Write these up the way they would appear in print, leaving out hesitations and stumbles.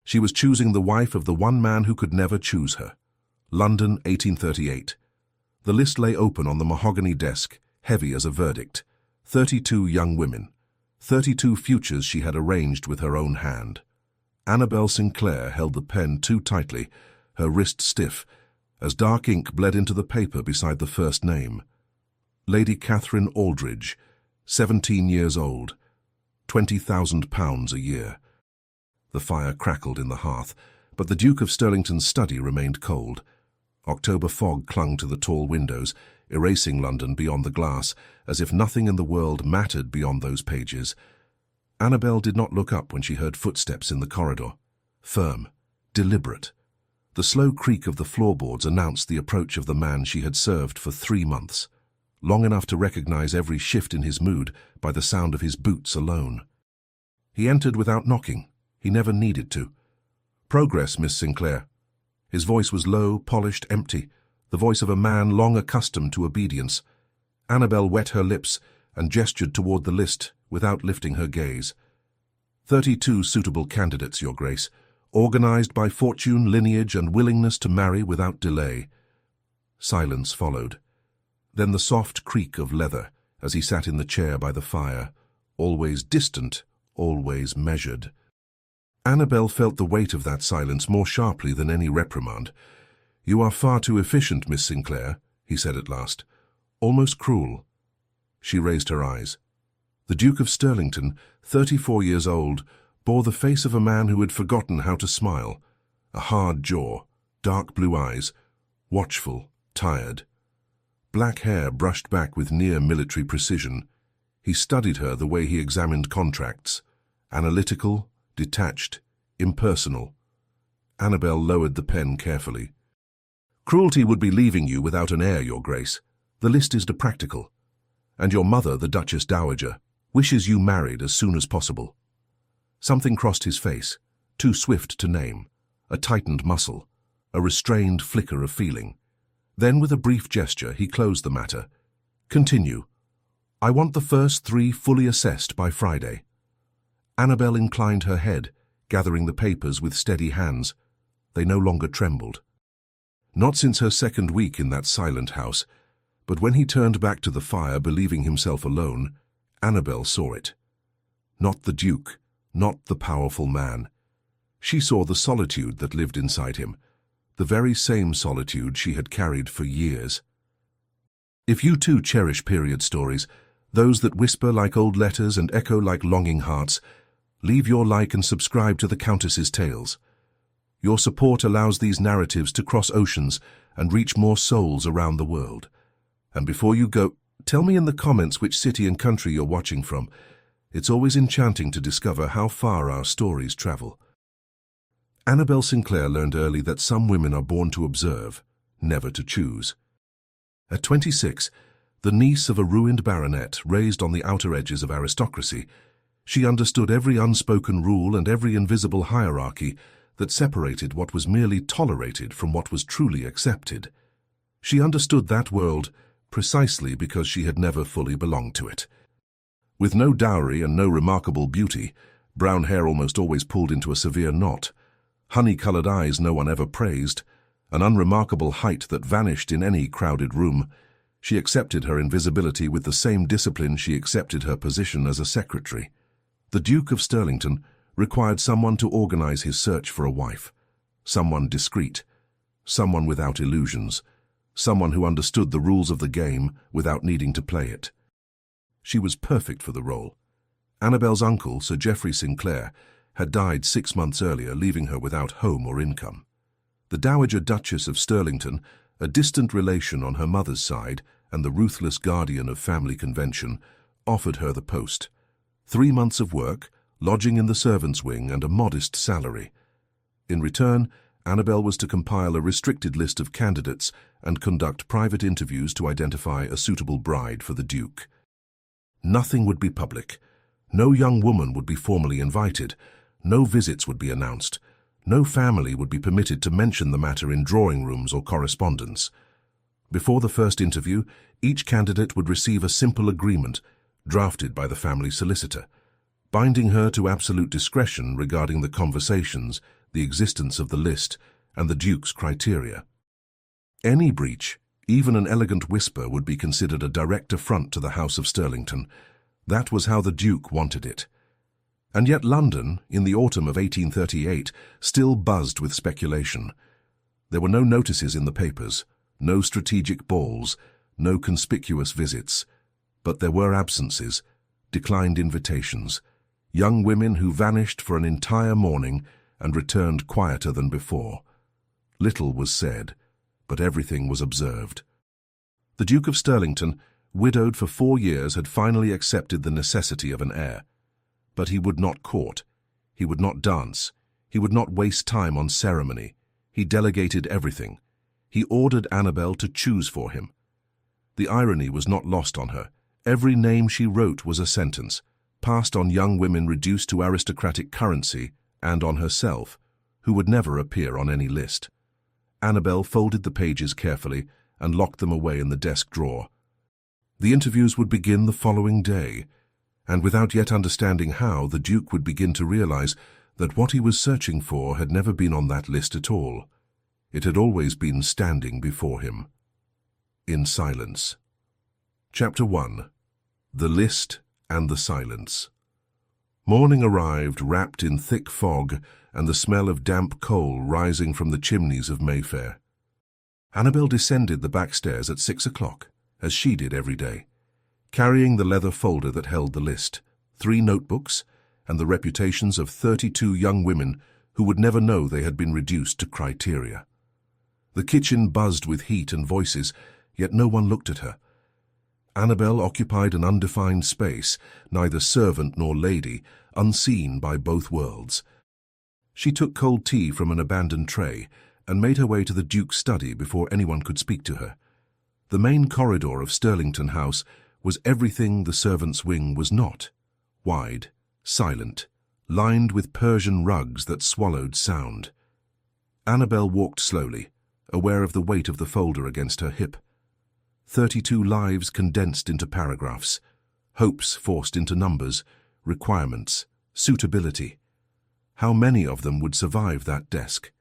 She was choosing the wife of the one man who could never choose her. London, 1838. The list lay open on the mahogany desk, heavy as a verdict. 32 young women. 32 futures she had arranged with her own hand. Annabel Sinclair held the pen too tightly, her wrist stiff, as dark ink bled into the paper beside the first name. Lady Catherine Aldridge, 17 years old, £20,000 a year. The fire crackled in the hearth, but the Duke of Stirlington's study remained cold. October fog clung to the tall windows, erasing London beyond the glass, as if nothing in the world mattered beyond those pages. Annabel did not look up when she heard footsteps in the corridor. Firm, deliberate. The slow creak of the floorboards announced the approach of the man she had served for 3 months, long enough to recognize every shift in his mood by the sound of his boots alone. He entered without knocking. He never needed to. "Progress, Miss Sinclair." His voice was low, polished, empty, the voice of a man long accustomed to obedience. Annabel wet her lips and gestured toward the list without lifting her gaze. 32 suitable candidates, Your Grace, organized by fortune, lineage, and willingness to marry without delay. Silence followed. Then the soft creak of leather as he sat in the chair by the fire, always distant, always measured. Annabel felt the weight of that silence more sharply than any reprimand. "You are far too efficient, Miss Sinclair," he said at last. "Almost cruel." She raised her eyes. The Duke of Stirlington, 34 years old, bore the face of a man who had forgotten how to smile. A hard jaw, dark blue eyes, watchful, tired. Black hair brushed back with near military precision. He studied her the way he examined contracts. Analytical, detached, impersonal. Annabel lowered the pen carefully. "Cruelty would be leaving you without an heir, Your Grace. The list is practical. And your mother, the Duchess Dowager, wishes you married as soon as possible." Something crossed his face, too swift to name. A tightened muscle, a restrained flicker of feeling. Then, with a brief gesture, he closed the matter. "Continue. I want the first 3 fully assessed by Friday." Annabel inclined her head, gathering the papers with steady hands. They no longer trembled. Not since her second week in that silent house, but when he turned back to the fire, believing himself alone, Annabel saw it. Not the Duke, not the powerful man. She saw the solitude that lived inside him, the very same solitude she had carried for years. If you too cherish period stories, those that whisper like old letters and echo like longing hearts, leave your like and subscribe to the Countess's Tales. Your support allows these narratives to cross oceans and reach more souls around the world. And before you go, tell me in the comments which city and country you're watching from. It's always enchanting to discover how far our stories travel. Annabel Sinclair learned early that some women are born to observe, never to choose. At 26, the niece of a ruined baronet raised on the outer edges of aristocracy, she understood every unspoken rule and every invisible hierarchy that separated what was merely tolerated from what was truly accepted. She understood that world precisely because she had never fully belonged to it. With no dowry and no remarkable beauty, brown hair almost always pulled into a severe knot, honey-colored eyes no one ever praised, an unremarkable height that vanished in any crowded room, she accepted her invisibility with the same discipline she accepted her position as a secretary. The Duke of Stirlington required someone to organize his search for a wife, someone discreet, someone without illusions, someone who understood the rules of the game without needing to play it. She was perfect for the role. Annabel's uncle, Sir Geoffrey Sinclair, had died 6 months earlier, leaving her without home or income. The Dowager Duchess of Stirlington, a distant relation on her mother's side and the ruthless guardian of family convention, offered her the post. 3 months of work, lodging in the servants' wing, and a modest salary. In return, Annabel was to compile a restricted list of candidates and conduct private interviews to identify a suitable bride for the Duke. Nothing would be public. No young woman would be formally invited. No visits would be announced. No family would be permitted to mention the matter in drawing rooms or correspondence. Before the first interview, each candidate would receive a simple agreement, drafted by the family solicitor, binding her to absolute discretion regarding the conversations the existence of the list, and the Duke's criteria. Any breach, even an elegant whisper, would be considered a direct affront to the House of Stirlington. That was how the Duke wanted it. And yet London, in the autumn of 1838, still buzzed with speculation. There were no notices in the papers, no strategic balls, no conspicuous visits. But there were absences, declined invitations, young women who vanished for an entire morning and returned quieter than before. Little was said, but everything was observed. The Duke of Stirlington, widowed for 4 years, had finally accepted the necessity of an heir. But he would not court, he would not dance, he would not waste time on ceremony. He delegated everything. He ordered Annabel to choose for him. The irony was not lost on her. Every name she wrote was a sentence, passed on young women reduced to aristocratic currency, and on herself, who would never appear on any list. Annabel folded the pages carefully and locked them away in the desk drawer. The interviews would begin the following day, and without yet understanding how, the Duke would begin to realize that what he was searching for had never been on that list at all. It had always been standing before him. In silence. Chapter 1. The List and the Silence. Morning arrived, wrapped in thick fog and the smell of damp coal rising from the chimneys of Mayfair. Annabel descended the back stairs at 6 o'clock, as she did every day, carrying the leather folder that held the list, 3 notebooks, and the reputations of 32 young women who would never know they had been reduced to criteria. The kitchen buzzed with heat and voices, yet no one looked at her. Annabel occupied an undefined space, neither servant nor lady, unseen by both worlds. She took cold tea from an abandoned tray and made her way to the Duke's study before anyone could speak to her. The main corridor of Stirlington House was everything the servants' wing was not: wide, silent, lined with Persian rugs that swallowed sound. Annabel walked slowly, aware of the weight of the folder against her hip. 32 lives condensed into paragraphs, hopes forced into numbers, requirements, suitability. How many of them would survive that desk?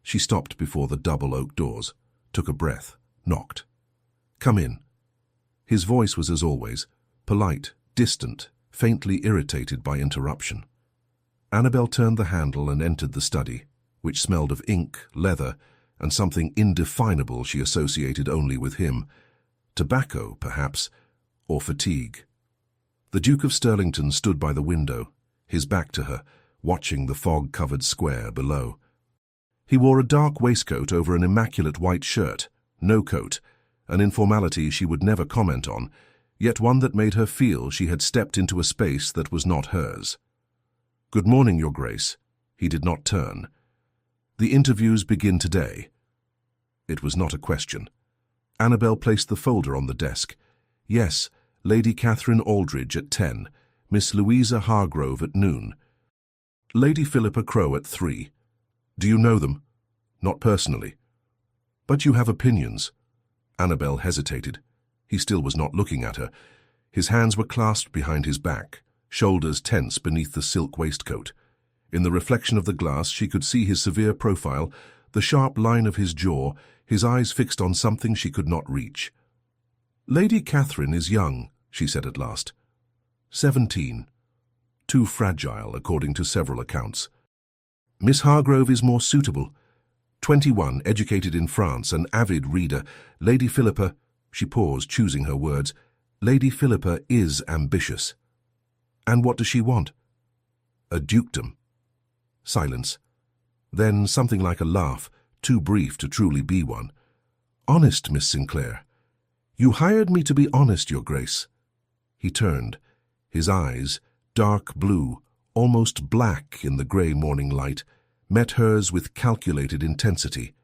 She stopped before the double oak doors, took a breath, knocked. "Come in." His voice was, as always, polite, distant, faintly irritated by interruption. Annabel turned the handle and entered the study, which smelled of ink, leather, and something indefinable she associated only with him. Tobacco, perhaps, or fatigue. The Duke of Stirlington stood by the window, his back to her, watching the fog-covered square below. He wore a dark waistcoat over an immaculate white shirt, no coat, an informality she would never comment on, yet one that made her feel she had stepped into a space that was not hers. "Good morning, Your Grace." He did not turn. "The interviews begin today." It was not a question. Annabel placed the folder on the desk. "Yes, Lady Catherine Aldridge at 10, Miss Louisa Hargrove at noon. Lady Philippa Crowe at 3. Do you know them?" "Not personally." "But you have opinions." Annabel hesitated. He still was not looking at her. His hands were clasped behind his back, shoulders tense beneath the silk waistcoat. In the reflection of the glass she could see his severe profile, the sharp line of his jaw, his eyes fixed on something she could not reach. "Lady Catherine is young," she said at last. 17. Too fragile, according to several accounts. "Miss Hargrove is more suitable. 21, educated in France, an avid reader. Lady Philippa—" She paused, choosing her words. "Lady Philippa is ambitious." "And what does she want?" "A dukedom." Silence. Then something like a laugh, too brief to truly be one. "Honest, Miss Sinclair." "You hired me to be honest, Your Grace." He turned. His eyes, dark blue, almost black in the grey morning light, met hers with calculated intensity.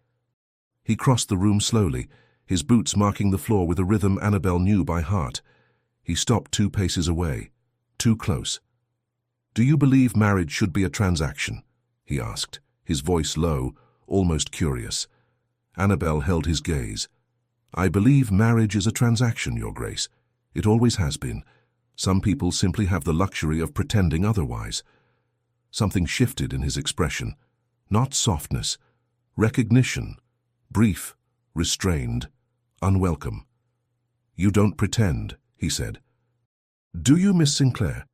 He crossed the room slowly, his boots marking the floor with a rhythm Annabel knew by heart. He stopped 2 paces away, too close. "Do you believe marriage should be a transaction?" he asked, his voice low, almost curious. Annabel held his gaze. "I believe marriage is a transaction, Your Grace. It always has been. Some people simply have the luxury of pretending otherwise." Something shifted in his expression. Not softness. Recognition. Brief, restrained, unwelcome. "You don't pretend," he said. "Do you, Miss Sinclair?"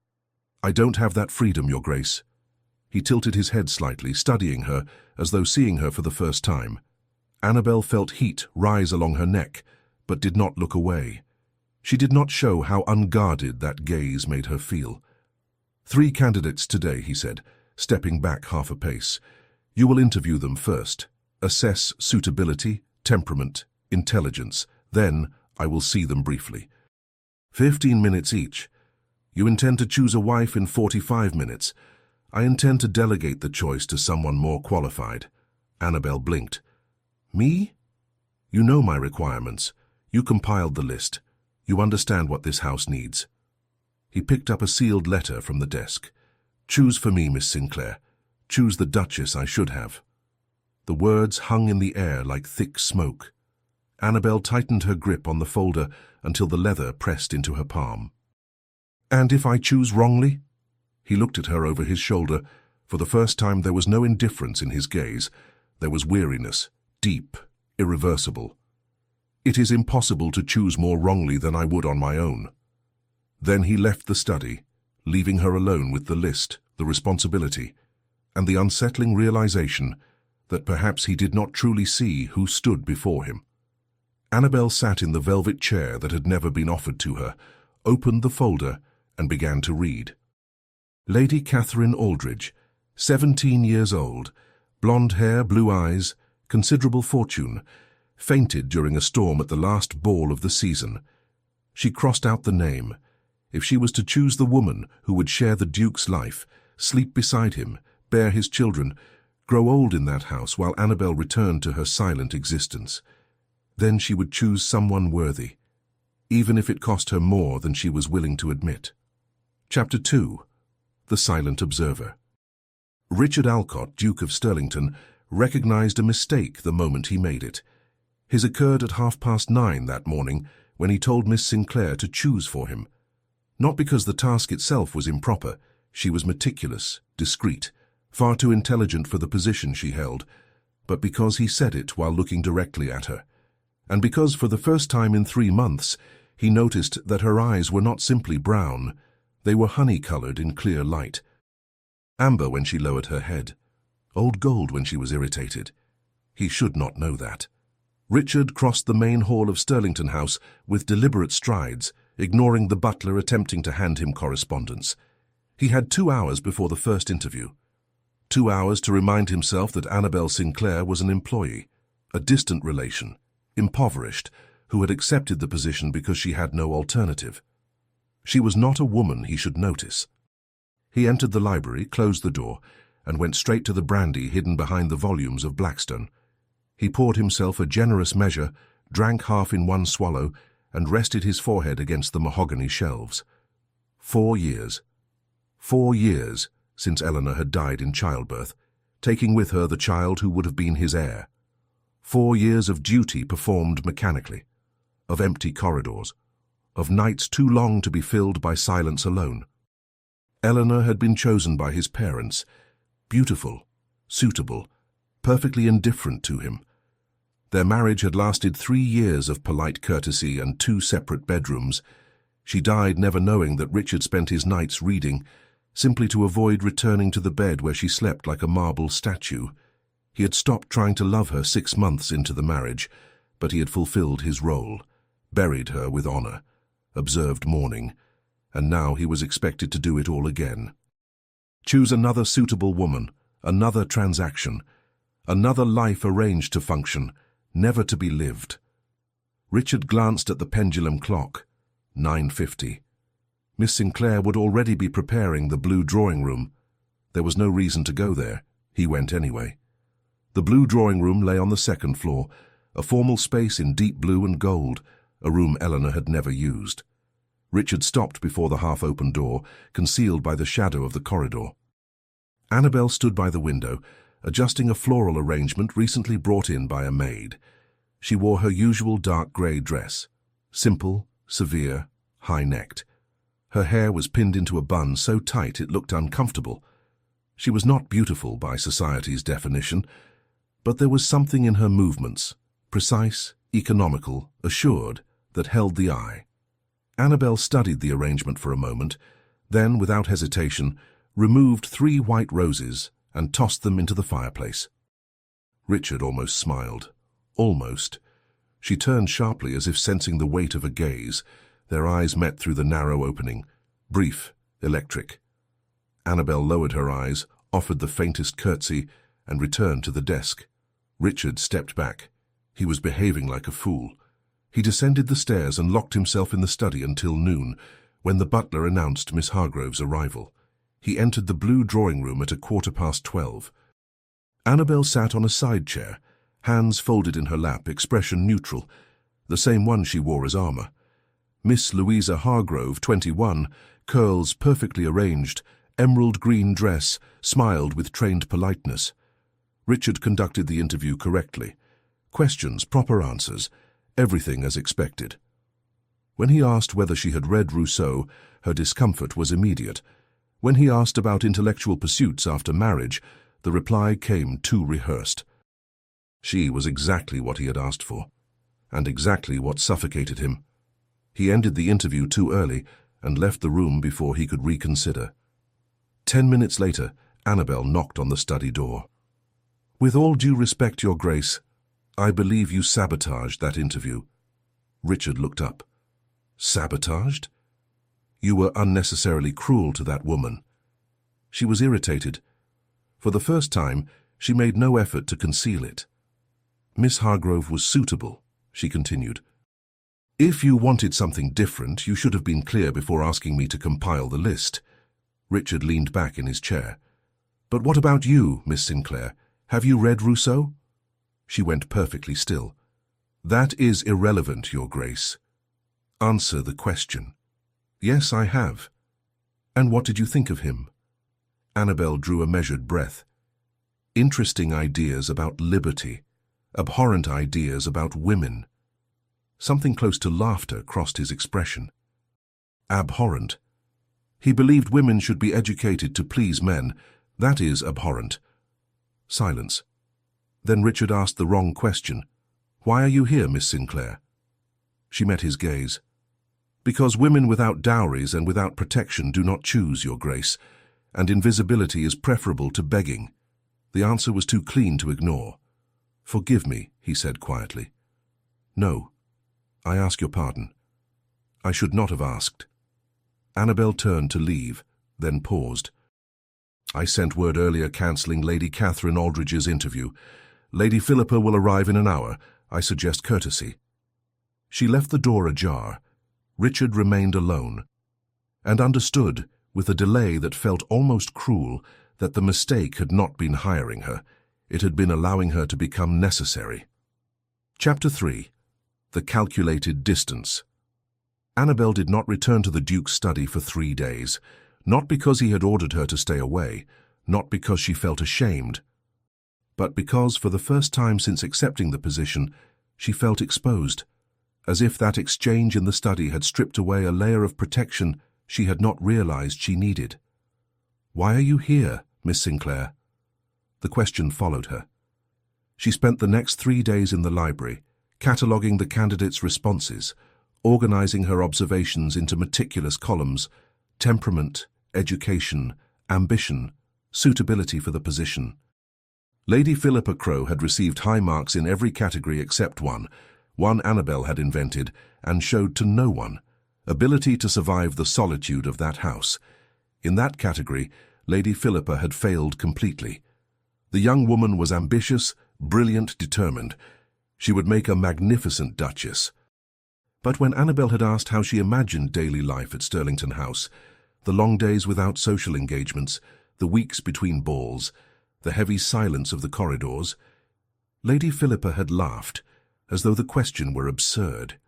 "I don't have that freedom, Your Grace." He tilted his head slightly, studying her as though seeing her for the first time. Annabel felt heat rise along her neck, but did not look away. She did not show how unguarded that gaze made her feel. "3 candidates today," he said, stepping back half a pace. "You will interview them first, assess suitability, temperament, intelligence. Then I will see them briefly. 15 minutes each. You intend to choose a wife in 45 minutes. I intend to delegate the choice to someone more qualified." Annabel blinked. "Me? You know my requirements. You compiled the list. You understand what this house needs." He picked up a sealed letter from the desk. "Choose for me, Miss Sinclair. Choose the Duchess I should have." The words hung in the air like thick smoke. Annabel tightened her grip on the folder until the leather pressed into her palm. "And if I choose wrongly?" He looked at her over his shoulder. For the first time there was no indifference in his gaze. There was weariness, deep, irreversible. "It is impossible to choose more wrongly than I would on my own." Then he left the study, leaving her alone with the list, the responsibility, and the unsettling realization that perhaps he did not truly see who stood before him. Annabel sat in the velvet chair that had never been offered to her, opened the folder, and began to read. Lady Catherine Aldridge, 17 years old, blonde hair, blue eyes, considerable fortune, fainted during a storm at the last ball of the season. She crossed out the name. If she was to choose the woman who would share the Duke's life, sleep beside him, bear his children, grow old in that house while Annabel returned to her silent existence, then she would choose someone worthy, even if it cost her more than she was willing to admit. Chapter 2. The Silent Observer. Richard Alcott, Duke of Stirlington, recognized a mistake the moment he made it. His occurred at 9:30 that morning when he told Miss Sinclair to choose for him. Not because the task itself was improper. She was meticulous, discreet, far too intelligent for the position she held, but because he said it while looking directly at her. And because for the first time in 3 months he noticed that her eyes were not simply brown, they were honey-colored in clear light. Amber when she lowered her head, old gold when she was irritated. He should not know that. Richard crossed the main hall of Stirlington House with deliberate strides, ignoring the butler attempting to hand him correspondence. He had 2 hours before the first interview. 2 hours to remind himself that Annabel Sinclair was an employee, a distant relation, impoverished, who had accepted the position because she had no alternative. She was not a woman he should notice. He entered the library, closed the door, and went straight to the brandy hidden behind the volumes of Blackstone. He poured himself a generous measure, drank half in one swallow, and rested his forehead against the mahogany shelves. 4 years. 4 years since Eleanor had died in childbirth, taking with her the child who would have been his heir. 4 years of duty performed mechanically, of empty corridors, of nights too long to be filled by silence alone. Eleanor had been chosen by his parents, beautiful, suitable, perfectly indifferent to him. Their marriage had lasted 3 years of polite courtesy and 2 separate bedrooms. She died never knowing that Richard spent his nights reading, simply to avoid returning to the bed where she slept like a marble statue. He had stopped trying to love her 6 months into the marriage, but he had fulfilled his role, buried her with honor, observed mourning, and now he was expected to do it all again. Choose another suitable woman, another transaction, another life arranged to function, never to be lived. Richard glanced at the pendulum clock. 9:50. Miss Sinclair would already be preparing the blue drawing room. There was no reason to go there. He went anyway. The blue drawing room lay on the 2nd floor, a formal space in deep blue and gold, a room Eleanor had never used. Richard stopped before the half-open door, concealed by the shadow of the corridor. Annabel stood by the window, adjusting a floral arrangement recently brought in by a maid. She wore her usual dark grey dress, simple, severe, high-necked. Her hair was pinned into a bun so tight it looked uncomfortable. She was not beautiful by society's definition, but there was something in her movements, precise, economical, assured, that held the eye. Annabel studied the arrangement for a moment, then, without hesitation, removed 3 white roses and tossed them into the fireplace. Richard almost smiled. Almost. She turned sharply as if sensing the weight of a gaze. Their eyes met through the narrow opening, brief, electric. Annabel lowered her eyes, offered the faintest curtsy, and returned to the desk. Richard stepped back. He was behaving like a fool. He descended the stairs and locked himself in the study until noon, when the butler announced Miss Hargrove's arrival. He entered the blue drawing-room at 12:15. Annabel sat on a side chair, hands folded in her lap, expression neutral, the same one she wore as armor. Miss Louisa Hargrove, 21, curls perfectly arranged, emerald green dress, smiled with trained politeness. Richard conducted the interview correctly. Questions, proper answers, everything as expected. When he asked whether she had read Rousseau, her discomfort was immediate. When he asked about intellectual pursuits after marriage, the reply came too rehearsed. She was exactly what he had asked for, and exactly what suffocated him. He ended the interview too early and left the room before he could reconsider. 10 minutes later, Annabel knocked on the study door. "With all due respect, Your Grace, I believe you sabotaged that interview." Richard looked up. "Sabotaged? You were unnecessarily cruel to that woman." She was irritated. For the first time, she made no effort to conceal it. "Miss Hargrove was suitable," she continued. "If you wanted something different, you should have been clear before asking me to compile the list." Richard leaned back in his chair. "But what about you, Miss Sinclair? Have you read Rousseau?" She went perfectly still. "That is irrelevant, Your Grace. Answer the question." "Yes, I have." "And what did you think of him?" Annabel drew a measured breath. "Interesting ideas about liberty, abhorrent ideas about women." Something close to laughter crossed his expression. "Abhorrent. He believed women should be educated to please men. That is abhorrent." Silence. Then Richard asked the wrong question. "Why are you here, Miss Sinclair?" She met his gaze. "Because women without dowries and without protection do not choose, Your Grace, and invisibility is preferable to begging." The answer was too clean to ignore. "Forgive me," he said quietly. "No. I ask your pardon. I should not have asked." Annabel turned to leave, then paused. "I sent word earlier cancelling Lady Catherine Aldridge's interview. Lady Philippa will arrive in an hour. I suggest courtesy." She left the door ajar. Richard remained alone, and understood, with a delay that felt almost cruel, that the mistake had not been hiring her. It had been allowing her to become necessary. Chapter 3. The Calculated Distance. Annabel did not return to the Duke's study for 3 days, not because he had ordered her to stay away, not because she felt ashamed, but because, for the first time since accepting the position, she felt exposed, as if that exchange in the study had stripped away a layer of protection she had not realized she needed. "Why are you here, Miss Sinclair?" The question followed her. She spent the next 3 days in the library, cataloguing the candidates' responses, organizing her observations into meticulous columns: temperament, education, ambition, suitability for the position. Lady Philippa Crowe had received high marks in every category except one Annabel had invented and showed to no one: ability to survive the solitude of that house. In that category, Lady Philippa had failed completely. The young woman was ambitious, brilliant, determined. She would make a magnificent duchess. But when Annabel had asked how she imagined daily life at Stirlington House, the long days without social engagements, the weeks between balls, the heavy silence of the corridors, Lady Philippa had laughed, as though the question were absurd.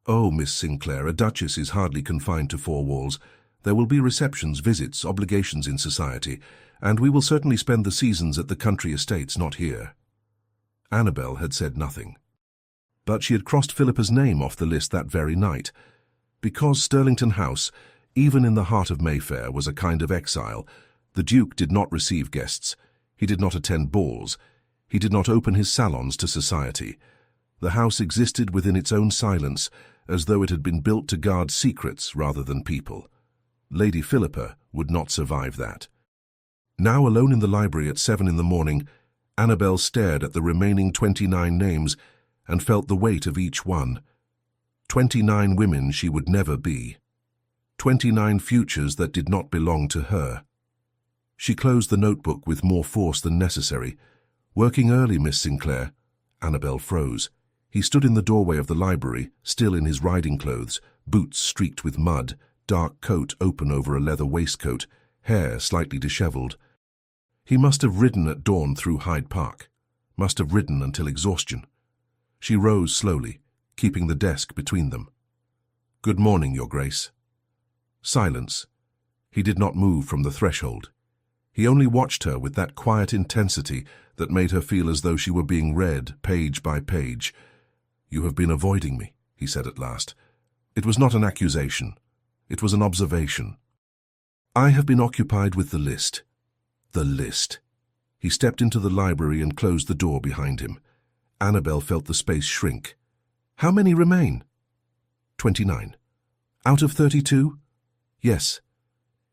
"Oh, Miss Sinclair, a duchess is hardly confined to 4 walls. There will be receptions, visits, obligations in society, and we will certainly spend the seasons at the country estates, not here." Annabel had said nothing. But she had crossed Philippa's name off the list that very night. Because Stirlington House, even in the heart of Mayfair, was a kind of exile, The Duke did not receive guests. He did not attend balls. He did not open his salons to society. The house existed within its own silence, as though it had been built to guard secrets rather than people. Lady Philippa would not survive that. Now alone in the library at 7 in the morning, Annabel stared at the remaining 29 names and felt the weight of each one. 29 women she would never be. 29 futures that did not belong to her. She closed the notebook with more force than necessary. "Working early, Miss Sinclair." Annabel froze. He stood in the doorway of the library, still in his riding clothes, boots streaked with mud, dark coat open over a leather waistcoat, hair slightly disheveled. He must have ridden at dawn through Hyde Park. Must have ridden until exhaustion. She rose slowly, keeping the desk between them. "Good morning, Your Grace." Silence. He did not move from the threshold. He only watched her with that quiet intensity that made her feel as though she were being read, page by page. "You have been avoiding me," he said at last. It was not an accusation. It was an observation. "I have been occupied with the list." The list. He stepped into the library and closed the door behind him. Annabel felt the space shrink. "How many remain?" 29. "Out of 32? "Yes."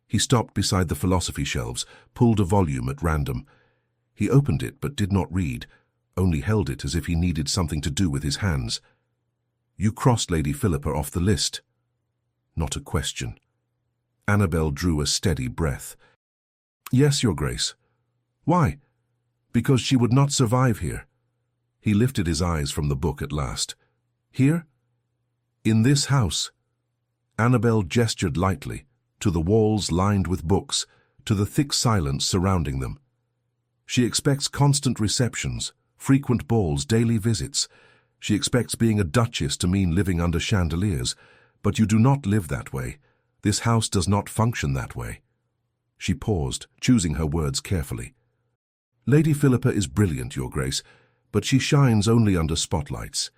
He stopped beside the philosophy shelves, pulled a volume at random. He opened it but did not read, only held it as if he needed something to do with his hands. "You crossed Lady Philippa off the list." Not a question. Annabel drew a steady breath. "Yes, Your Grace." "Why?" "Because she would not survive here." He lifted his eyes from the book at last. "Here?" "In this house." Annabel gestured lightly, to the walls lined with books, to the thick silence surrounding them. "She expects constant receptions, frequent balls, daily visits. She expects being a duchess to mean living under chandeliers. But you do not live that way. This house does not function that way." She paused, choosing her words carefully. "Lady Philippa is brilliant, Your Grace, but she shines only under spotlights.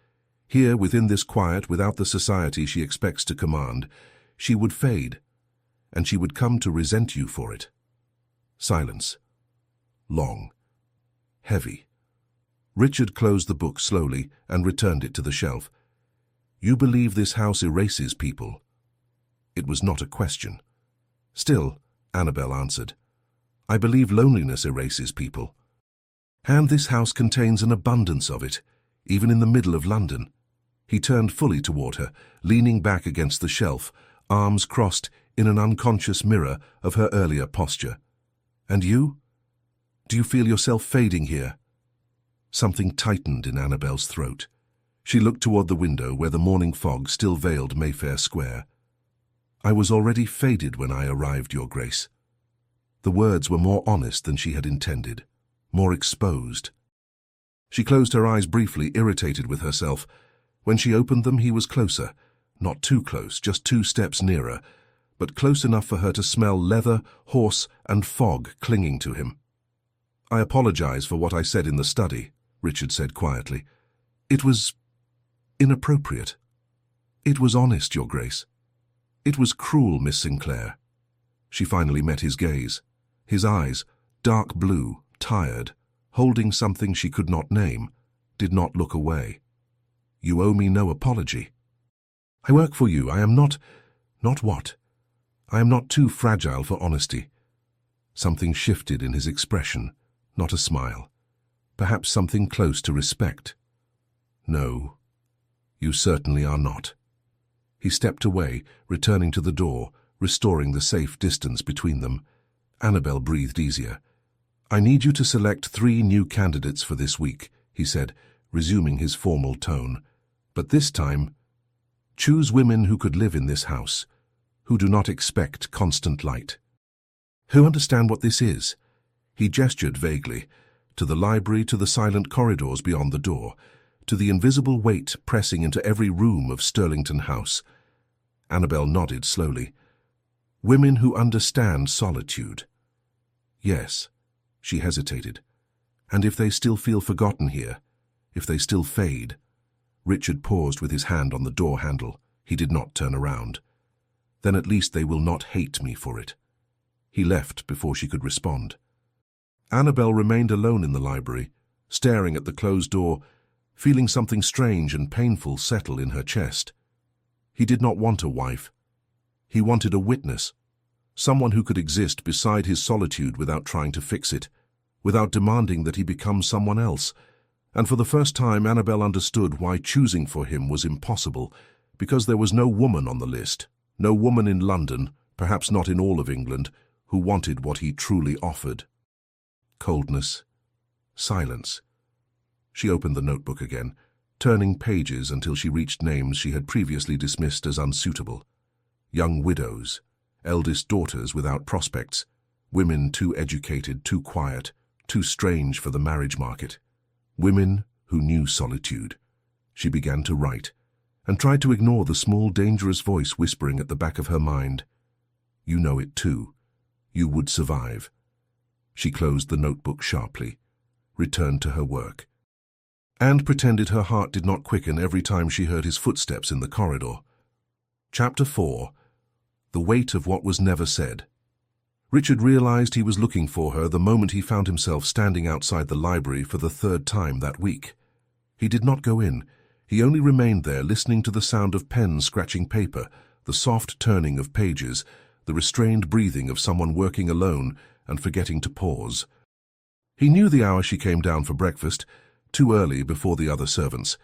Here, within this quiet, without the society she expects to command, she would fade, and she would come to resent you for it." Silence. Long. Heavy. Richard closed the book slowly and returned it to the shelf. "You believe this house erases people?" It was not a question. "Still," Annabel answered, "I believe loneliness erases people. And this house contains an abundance of it, even in the middle of London." He turned fully toward her, leaning back against the shelf, arms crossed in an unconscious mirror of her earlier posture. "And you? Do you feel yourself fading here?" Something tightened in Annabel's throat. She looked toward the window where the morning fog still veiled Mayfair Square. "I was already faded when I arrived, Your Grace." The words were more honest than she had intended, more exposed. She closed her eyes briefly, irritated with herself. When she opened them, he was closer. Not too close, just 2 steps nearer, but close enough for her to smell leather, horse, and fog clinging to him. "I apologize for what I said in the study," Richard said quietly. "It was inappropriate. It was honest, Your Grace. It was cruel, Miss Sinclair." She finally met his gaze. His eyes, dark blue, tired, holding something she could not name, did not look away. "You owe me no apology. I work for you. I am not what? I am not too fragile for honesty." Something shifted in his expression, not a smile. Perhaps something close to respect. "No, you certainly are not." He stepped away, returning to the door, restoring the safe distance between them. Annabel breathed easier. "I need you to select 3 new candidates for this week," he said, resuming his formal tone. "But this time, choose women who could live in this house, who do not expect constant light. Who understand what this is?" He gestured vaguely, to the library, to the silent corridors beyond the door, to the invisible weight pressing into every room of Stirlington House. Annabel nodded slowly. "Women who understand solitude." "Yes." She hesitated. "And if they still feel forgotten here, if they still fade?" Richard paused with his hand on the door handle. He did not turn around. "Then at least they will not hate me for it." He left before she could respond. Annabel remained alone in the library, staring at the closed door, feeling something strange and painful settle in her chest. He did not want a wife. He wanted a witness, someone who could exist beside his solitude without trying to fix it, without demanding that he become someone else. And for the first time, Annabel understood why choosing for him was impossible, because there was no woman on the list, no woman in London, perhaps not in all of England, who wanted what he truly offered. Coldness. Silence. She opened the notebook again, turning pages until she reached names she had previously dismissed as unsuitable. Young widows, eldest daughters without prospects, women too educated, too quiet, too strange for the marriage market. Women who knew solitude. She began to write, and tried to ignore the small, dangerous voice whispering at the back of her mind. You know it too. You would survive. She closed the notebook sharply, returned to her work, and pretended her heart did not quicken every time she heard his footsteps in the corridor. Chapter 4. The Weight of What Was Never Said. Richard realized he was looking for her the moment he found himself standing outside the library for the third time that week. He did not go in. He only remained there, listening to the sound of pens scratching paper, the soft turning of pages, the restrained breathing of someone working alone and forgetting to pause. He knew the hour she came down for breakfast, too early before the other servants.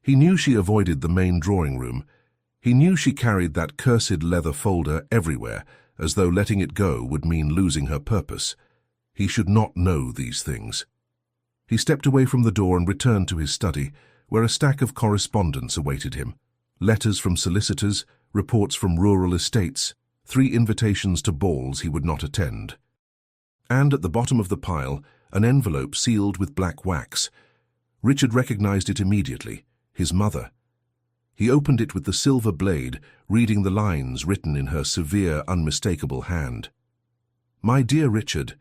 He knew she avoided the main drawing room. He knew she carried that cursed leather folder everywhere, as though letting it go would mean losing her purpose. He should not know these things. He stepped away from the door and returned to his study, where a stack of correspondence awaited him. Letters from solicitors, reports from rural estates, 3 invitations to balls he would not attend. And at the bottom of the pile, an envelope sealed with black wax. Richard recognized it immediately, his mother. He opened it with the silver blade, reading the lines written in her severe, unmistakable hand. My dear Richard,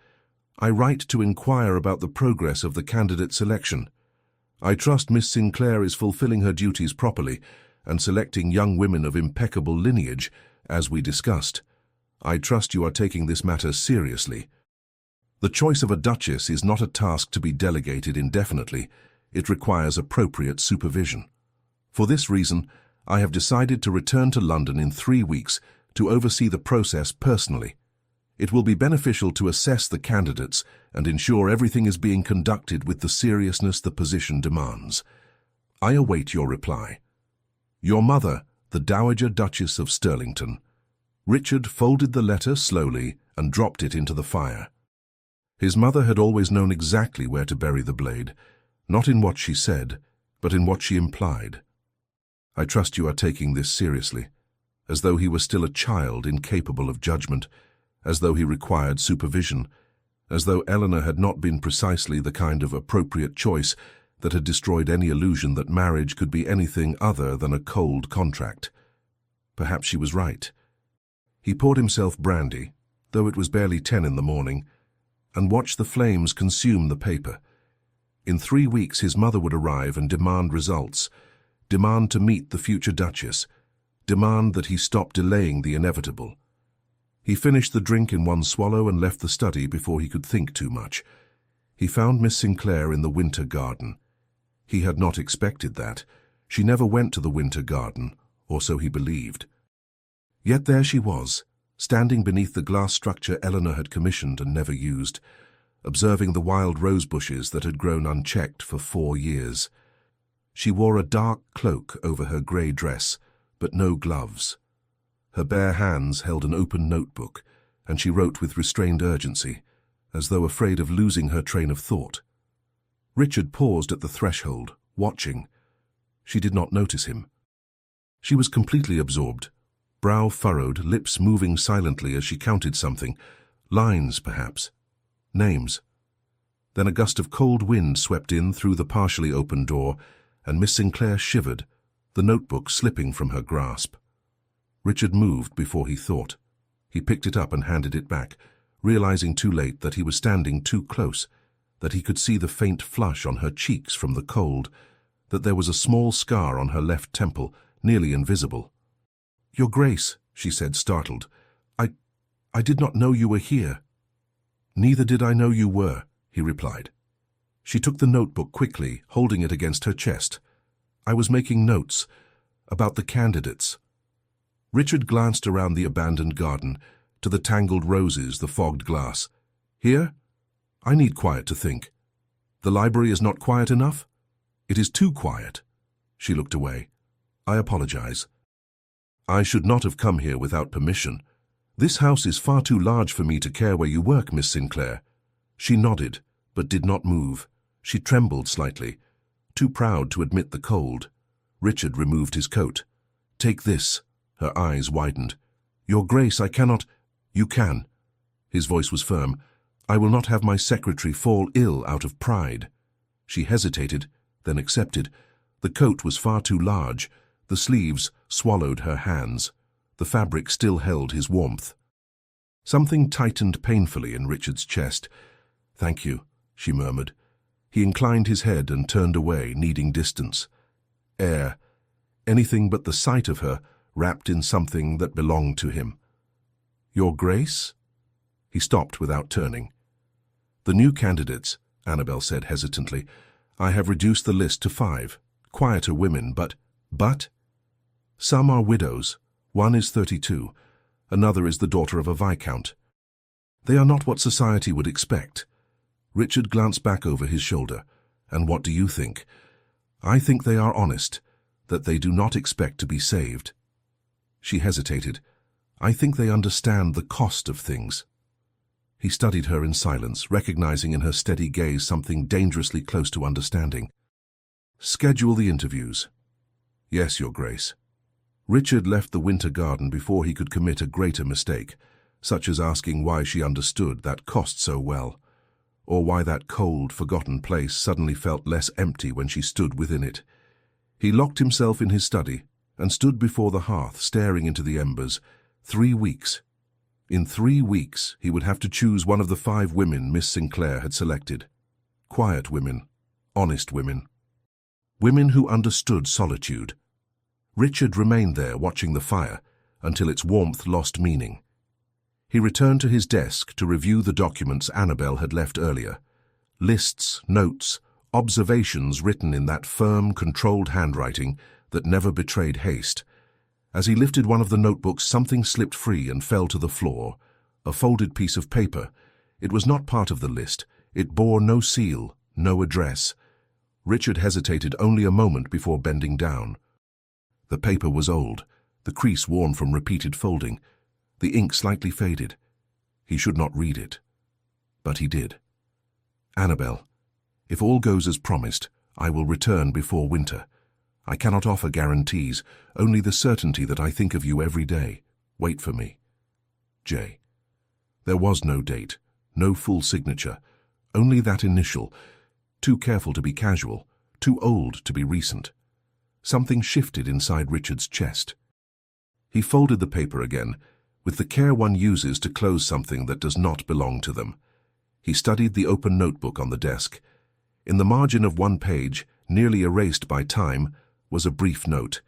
I write to inquire about the progress of the candidate selection. I trust Miss Sinclair is fulfilling her duties properly and selecting young women of impeccable lineage, as we discussed. I trust you are taking this matter seriously. The choice of a duchess is not a task to be delegated indefinitely. It requires appropriate supervision. For this reason, I have decided to return to London in 3 weeks to oversee the process personally. It will be beneficial to assess the candidates and ensure everything is being conducted with the seriousness the position demands. I await your reply. Your mother, the Dowager Duchess of Stirlington. Richard folded the letter slowly and dropped it into the fire. His mother had always known exactly where to bury the blade, not in what she said, but in what she implied. I trust you are taking this seriously, as though he were still a child incapable of judgment, as though he required supervision, as though Eleanor had not been precisely the kind of appropriate choice that had destroyed any illusion that marriage could be anything other than a cold contract. Perhaps she was right. He poured himself brandy, though it was barely 10 in the morning, and watched the flames consume the paper. In 3 weeks his mother would arrive and demand results, demand to meet the future Duchess, demand that he stop delaying the inevitable. He finished the drink in one swallow and left the study before he could think too much. He found Miss Sinclair in the Winter Garden. He had not expected that. She never went to the Winter Garden, or so he believed. Yet there she was, standing beneath the glass structure Eleanor had commissioned and never used, observing the wild rose bushes that had grown unchecked for 4 years. She wore a dark cloak over her grey dress, but no gloves. Her bare hands held an open notebook, and she wrote with restrained urgency, as though afraid of losing her train of thought. Richard paused at the threshold, watching. She did not notice him. She was completely absorbed, brow furrowed, lips moving silently as she counted something. Lines, perhaps. Names. Then a gust of cold wind swept in through the partially open door, and Miss Sinclair shivered, the notebook slipping from her grasp. Richard moved before he thought. He picked it up and handed it back, realizing too late that he was standing too close, that he could see the faint flush on her cheeks from the cold, that there was a small scar on her left temple, nearly invisible. "Your Grace," she said, startled, I did not know you were here." "Neither did I know you were," he replied. She took the notebook quickly, holding it against her chest. "I was making notes about the candidates." Richard glanced around the abandoned garden, to the tangled roses, the fogged glass. "Here? I need quiet to think. The library is not quiet enough? It is too quiet." She looked away. "I apologize. I should not have come here without permission. This house is far too large for me to care where you work, Miss Sinclair." She nodded, but did not move. She trembled slightly, too proud to admit the cold. Richard removed his coat. "Take this." Her eyes widened. "Your Grace, I cannot—" "You can." His voice was firm. "I will not have my secretary fall ill out of pride." She hesitated, then accepted. The coat was far too large. The sleeves swallowed her hands. The fabric still held his warmth. Something tightened painfully in Richard's chest. "Thank you," she murmured. He inclined his head and turned away, needing distance. Air. Anything but the sight of her, wrapped in something that belonged to him. "Your Grace?" He stopped without turning. "The new candidates," Annabel said hesitantly. "I have reduced the list to 5. Quieter women, but— Some are widows. One is 32. Another is the daughter of a viscount. They are not what society would expect." Richard glanced back over his shoulder. "And what do you think?" "I think they are honest, that they do not expect to be saved." She hesitated. "I think they understand the cost of things." He studied her in silence, recognizing in her steady gaze something dangerously close to understanding. "Schedule the interviews." "Yes, Your Grace." Richard left the winter garden before he could commit a greater mistake, such as asking why she understood that cost so well, or why that cold, forgotten place suddenly felt less empty when she stood within it. He locked himself in his study and stood before the hearth, staring into the embers. 3 weeks. In 3 weeks, he would have to choose one of the 5 women Miss Sinclair had selected. Quiet women, honest women. Women who understood solitude. Richard remained there watching the fire until its warmth lost meaning. He returned to his desk to review the documents Annabel had left earlier. Lists, notes, observations written in that firm, controlled handwriting that never betrayed haste. As he lifted one of the notebooks, something slipped free and fell to the floor. A folded piece of paper. It was not part of the list. It bore no seal, no address. Richard hesitated only a moment before bending down. The paper was old, the crease worn from repeated folding, the ink slightly faded. He should not read it. But he did. "Annabel, if all goes as promised, I will return before winter. I cannot offer guarantees, only the certainty that I think of you every day. Wait for me. J." There was no date, no full signature, only that initial, too careful to be casual, too old to be recent. Something shifted inside Richard's chest. He folded the paper again, with the care one uses to close something that does not belong to them. He studied the open notebook on the desk. In the margin of one page, nearly erased by time, was a brief note.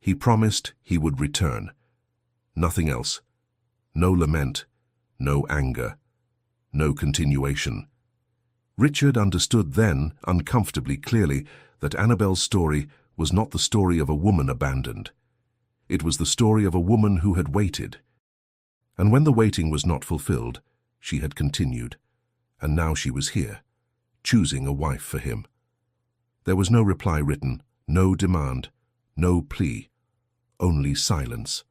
He promised he would return. Nothing else. No lament, no anger, no continuation. Richard understood then, uncomfortably clearly, that Annabel's story was not the story of a woman abandoned. It was the story of a woman who had waited. And when the waiting was not fulfilled, she had continued. And now she was here, choosing a wife for him. There was no reply written, no demand, no plea, only silence.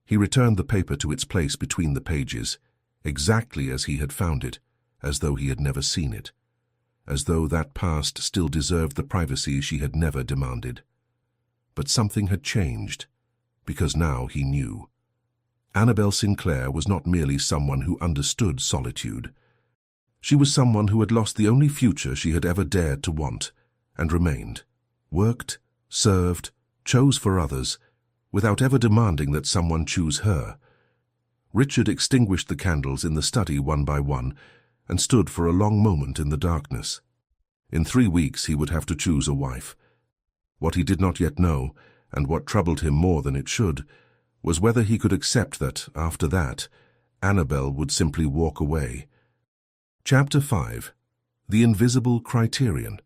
He returned the paper to its place between the pages, exactly as he had found it, as though he had never seen it, as though that past still deserved the privacy she had never demanded. But something had changed, because now he knew. Annabel Sinclair was not merely someone who understood solitude. She was someone who had lost the only future she had ever dared to want, and remained, worked, served, chose for others, without ever demanding that someone choose her. Richard extinguished the candles in the study one by one, and stood for a long moment in the darkness. In 3 weeks he would have to choose a wife. What he did not yet know, and what troubled him more than it should, was whether he could accept that, after that, Annabel would simply walk away. Chapter 5. The Invisible Criterion.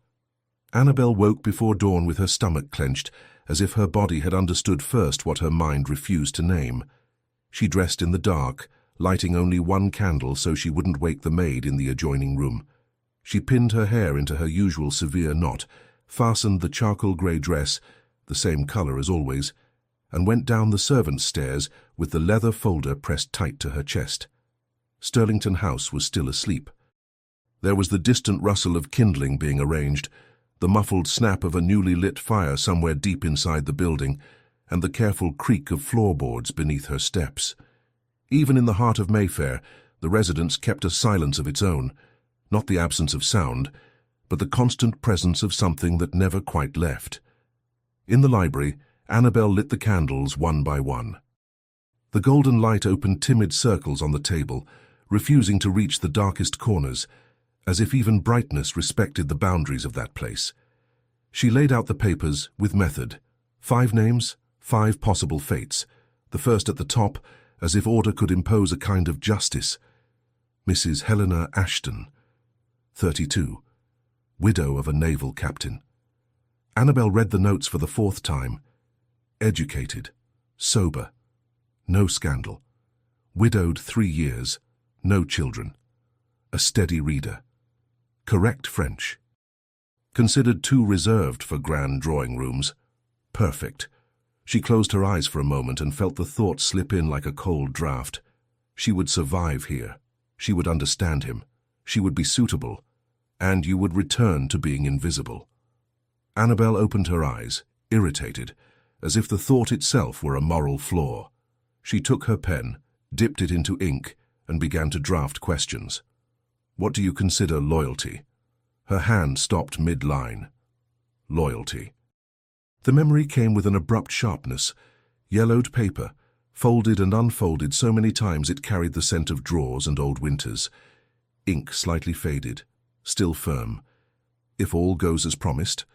Annabel woke before dawn with her stomach clenched, as if her body had understood first what her mind refused to name. She dressed in the dark, lighting only one candle so she wouldn't wake the maid in the adjoining room. She pinned her hair into her usual severe knot, fastened the charcoal grey dress, the same colour as always, and went down the servants' stairs with the leather folder pressed tight to her chest. Stirlington House was still asleep. There was the distant rustle of kindling being arranged, the muffled snap of a newly lit fire somewhere deep inside the building, and the careful creak of floorboards beneath her steps. Even in the heart of Mayfair, the residence kept a silence of its own, not the absence of sound, but the constant presence of something that never quite left. In the library, Annabel lit the candles one by one. The golden light opened timid circles on the table, refusing to reach the darkest corners, as if even brightness respected the boundaries of that place. She laid out the papers with method. 5 names, 5 possible fates, the first at the top, as if order could impose a kind of justice. Mrs. Helena Ashton, 32, widow of a naval captain. Annabel read the notes for the 4th time. Educated, sober, no scandal, widowed 3 years, no children, a steady reader, correct French. Considered too reserved for grand drawing rooms. Perfect. She closed her eyes for a moment and felt the thought slip in like a cold draught. She would survive here. She would understand him. She would be suitable. And you would return to being invisible. Annabel opened her eyes, irritated, as if the thought itself were a moral flaw. She took her pen, dipped it into ink, and began to draft questions. What do you consider loyalty? Her hand stopped mid-line. Loyalty. The memory came with an abrupt sharpness. Yellowed paper, folded and unfolded so many times it carried the scent of drawers and old winters. Ink slightly faded, still firm. If all goes as promised,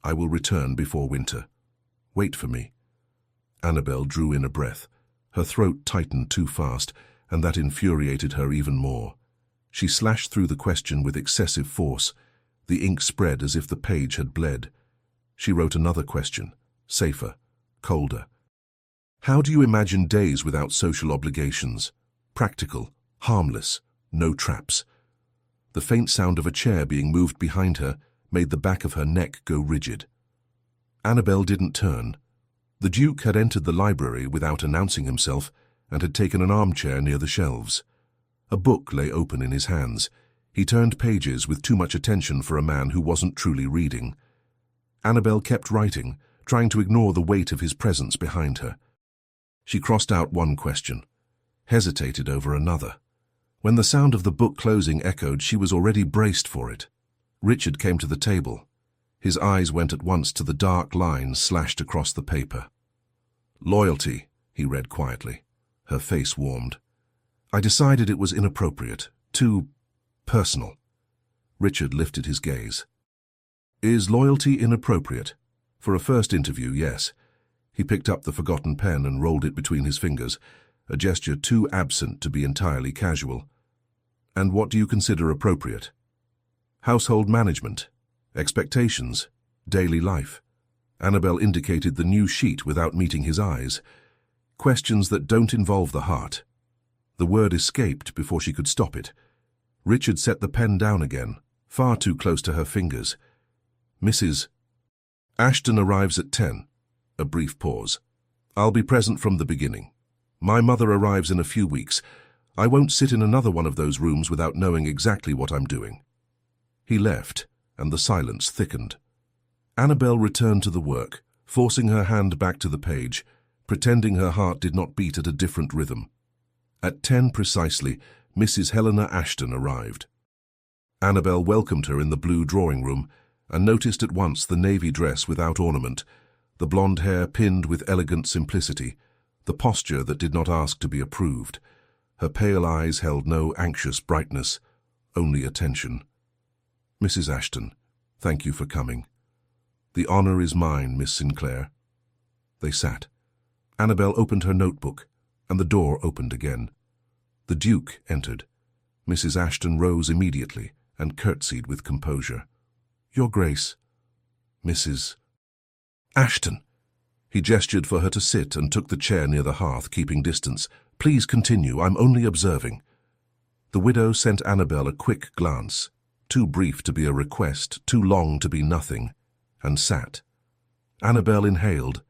I will return before winter. Wait for me. Annabel drew in a breath. Her throat tightened too fast, and that infuriated her even more. She slashed through the question with excessive force. The ink spread as if the page had bled. She wrote another question, safer, colder. How do you imagine days without social obligations? Practical, harmless, no traps. The faint sound of a chair being moved behind her made the back of her neck go rigid. Annabel didn't turn. The Duke had entered the library without announcing himself and had taken an armchair near the shelves. A book lay open in his hands. He turned pages with too much attention for a man who wasn't truly reading. Annabel kept writing, trying to ignore the weight of his presence behind her. She crossed out one question, hesitated over another. When the sound of the book closing echoed, she was already braced for it. Richard came to the table. His eyes went at once to the dark lines slashed across the paper. Loyalty, he read quietly. Her face warmed. I decided it was inappropriate, too personal. Richard lifted his gaze. Is loyalty inappropriate? For a first interview, yes. He picked up the forgotten pen and rolled it between his fingers, a gesture too absent to be entirely casual. And what do you consider appropriate? Household management, expectations, daily life. Annabel indicated the new sheet without meeting his eyes. Questions that don't involve the heart. The word escaped before she could stop it. Richard set the pen down again, far too close to her fingers. Mrs. Ashton arrives at 10. A brief pause. I'll be present from the beginning. My mother arrives in a few weeks. I won't sit in another one of those rooms without knowing exactly what I'm doing. He left, and the silence thickened. Annabel returned to the work, forcing her hand back to the page, pretending her heart did not beat at a different rhythm. At 10 precisely, Mrs. Helena Ashton arrived. Annabel welcomed her in the blue drawing room and noticed at once the navy dress without ornament, the blonde hair pinned with elegant simplicity, the posture that did not ask to be approved. Her pale eyes held no anxious brightness, only attention. Mrs. Ashton, thank you for coming. The honor is mine, Miss Sinclair. They sat. Annabel opened her notebook, and the door opened again. The Duke entered. Mrs. Ashton rose immediately and curtsied with composure. "Your Grace." "Mrs. Ashton." He gestured for her to sit and took the chair near the hearth, keeping distance. "Please continue, I'm only observing." The widow sent Annabel a quick glance, too brief to be a request, too long to be nothing, and sat. Annabel inhaled.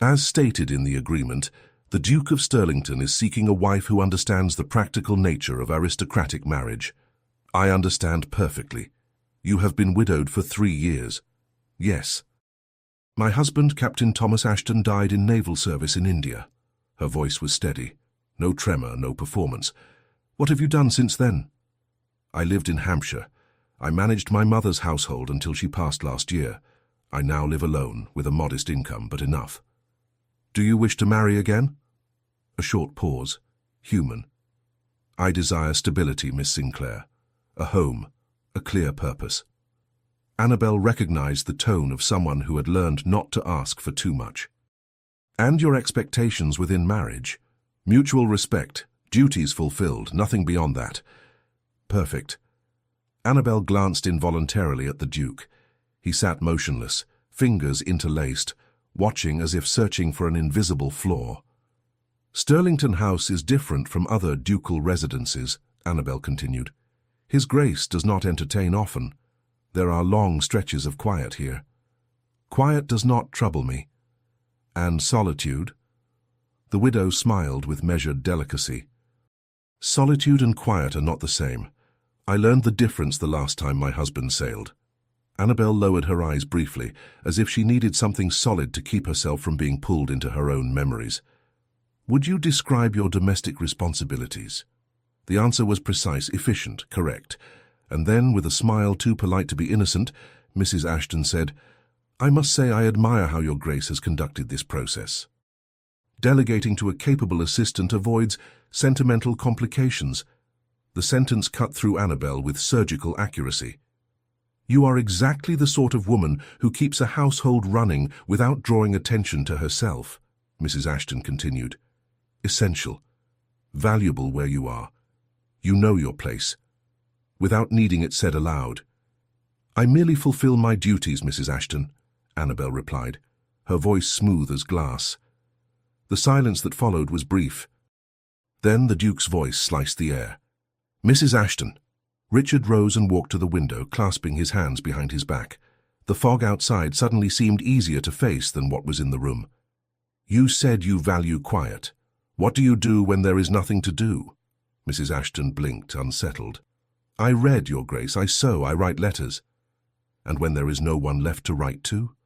"As stated in the agreement, the Duke of Stirlington is seeking a wife who understands the practical nature of aristocratic marriage. I understand perfectly. You have been widowed for 3 years. Yes. My husband, Captain Thomas Ashton, died in naval service in India." Her voice was steady. No tremor, no performance. "What have you done since then?" "I lived in Hampshire. I managed my mother's household until she passed last year. I now live alone, with a modest income, but enough." "Do you wish to marry again?" A short pause. Human. "I desire stability, Miss Sinclair. A home, a clear purpose." Annabel recognized the tone of someone who had learned not to ask for too much. "And your expectations within marriage? Mutual respect, duties fulfilled, nothing beyond that." "Perfect." Annabel glanced involuntarily at the Duke. He sat motionless, fingers interlaced, watching as if searching for an invisible flaw. "Stirlington House is different from other ducal residences," Annabel continued. "His Grace does not entertain often. There are long stretches of quiet here. Quiet does not trouble me." "And solitude?" The widow smiled with measured delicacy. "Solitude and quiet are not the same. I learned the difference the last time my husband sailed." Annabel lowered her eyes briefly, as if she needed something solid to keep herself from being pulled into her own memories. "Would you describe your domestic responsibilities?" The answer was precise, efficient, correct. And then, with a smile too polite to be innocent, Mrs. Ashton said, "I must say I admire how your Grace has conducted this process. Delegating to a capable assistant avoids sentimental complications." The sentence cut through Annabel with surgical accuracy. "You are exactly the sort of woman who keeps a household running without drawing attention to herself," Mrs. Ashton continued. "Essential. Valuable where you are. You know your place. Without needing it said aloud." "I merely fulfill my duties, Mrs. Ashton," Annabel replied, her voice smooth as glass. The silence that followed was brief. Then the Duke's voice sliced the air. "Mrs. Ashton." Richard rose and walked to the window, clasping his hands behind his back. The fog outside suddenly seemed easier to face than what was in the room. "You said you value quiet. What do you do when there is nothing to do?" Mrs. Ashton blinked, unsettled. "I read, Your Grace. I sew, I write letters." "And when there is no one left to write to?"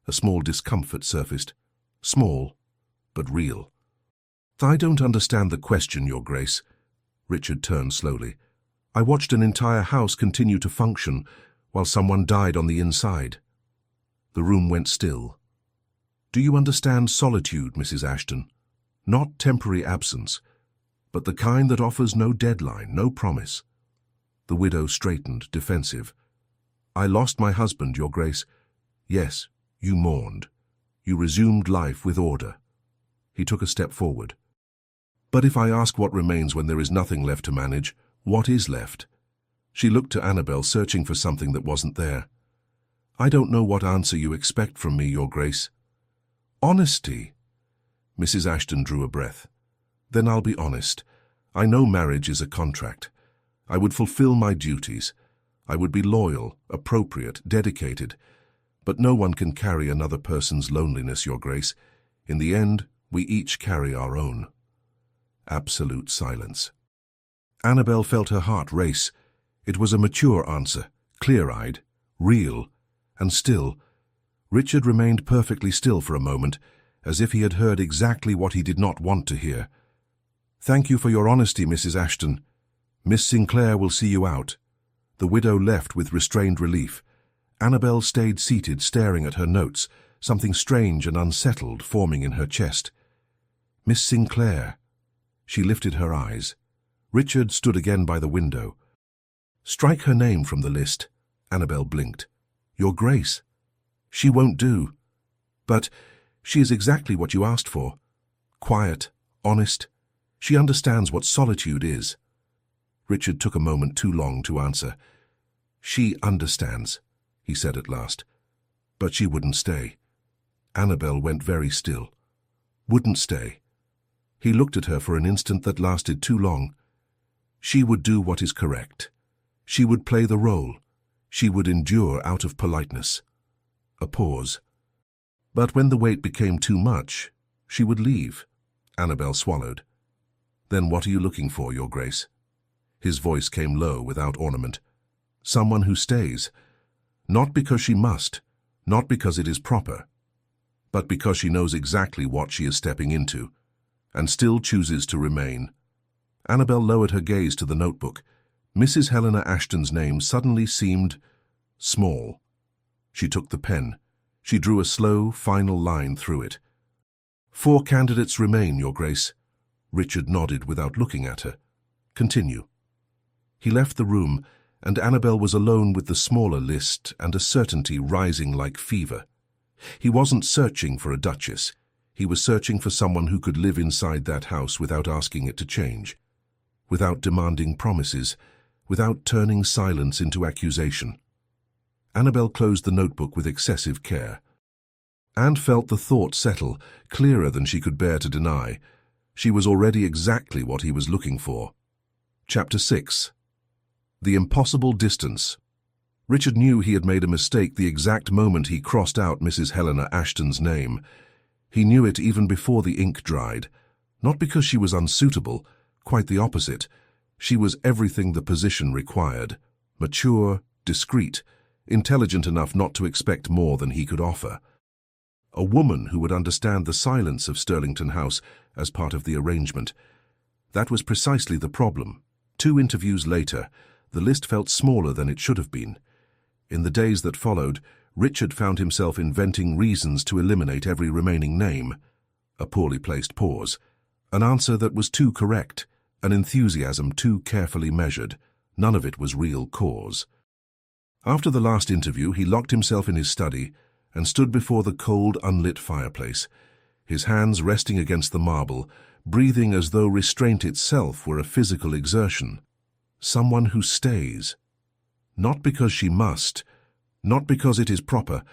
A small discomfort surfaced. Small, but real. "I don't understand the question, Your Grace." Richard turned slowly. "I watched an entire house continue to function while someone died on the inside." The room went still. "Do you understand solitude, Mrs. Ashton? Not temporary absence, but the kind that offers no deadline, no promise." The widow straightened, defensive. "I lost my husband, Your Grace." "Yes, you mourned. You resumed life with order." He took a step forward. "But if I ask what remains when there is nothing left to manage, what is left?" She looked to Annabel, searching for something that wasn't there. "I don't know what answer you expect from me, Your Grace." "Honesty." Mrs. Ashton drew a breath. "Then I'll be honest. I know marriage is a contract. I would fulfill my duties. I would be loyal, appropriate, dedicated. But no one can carry another person's loneliness, Your Grace. In the end, we each carry our own." Absolute silence. Annabel felt her heart race. It was a mature answer, clear-eyed, real, and still. Richard remained perfectly still for a moment, as if he had heard exactly what he did not want to hear. "Thank you for your honesty, Mrs. Ashton. Miss Sinclair will see you out." The widow left with restrained relief. Annabel stayed seated, staring at her notes, something strange and unsettled forming in her chest. "Miss Sinclair." She lifted her eyes. Richard stood again by the window. "Strike her name from the list." Annabel blinked. "Your Grace." "She won't do." "But she is exactly what you asked for. Quiet, honest." She understands what solitude is. Richard took a moment too long to answer. She understands, he said at last. But she wouldn't stay. Annabel went very still. Wouldn't stay. He looked at her for an instant that lasted too long. She would do what is correct. She would play the role. She would endure out of politeness. A pause. But when the weight became too much, she would leave. Annabel swallowed. Then what are you looking for, Your Grace? His voice came low, without ornament. Someone who stays. Not because she must, not because it is proper, but because she knows exactly what she is stepping into, and still chooses to remain. Annabel lowered her gaze to the notebook. Mrs. Helena Ashton's name suddenly seemed small. She took the pen. She drew a slow, final line through it. 4 candidates remain, Your Grace. Richard nodded without looking at her. Continue. He left the room, and Annabel was alone with the smaller list and a certainty rising like fever. He wasn't searching for a duchess. He was searching for someone who could live inside that house without asking it to change, without demanding promises, without turning silence into accusation. Annabel closed the notebook with excessive care. Anne felt the thought settle, clearer than she could bear to deny. She was already exactly what he was looking for. Chapter 6. The Impossible Distance. Richard knew he had made a mistake the exact moment he crossed out Mrs. Helena Ashton's name. He knew it even before the ink dried. Not because she was unsuitable, quite the opposite. She was everything the position required. Mature, discreet, intelligent enough not to expect more than he could offer. A woman who would understand the silence of Stirlington House as part of the arrangement. That was precisely the problem. 2 interviews later, the list felt smaller than it should have been. In the days that followed, Richard found himself inventing reasons to eliminate every remaining name. A poorly placed pause. An answer that was too correct. An enthusiasm too carefully measured. None of it was real cause. After the last interview, he locked himself in his study and stood before the cold, unlit fireplace, his hands resting against the marble, breathing as though restraint itself were a physical exertion. Someone who stays. Not because she must, not because it is proper,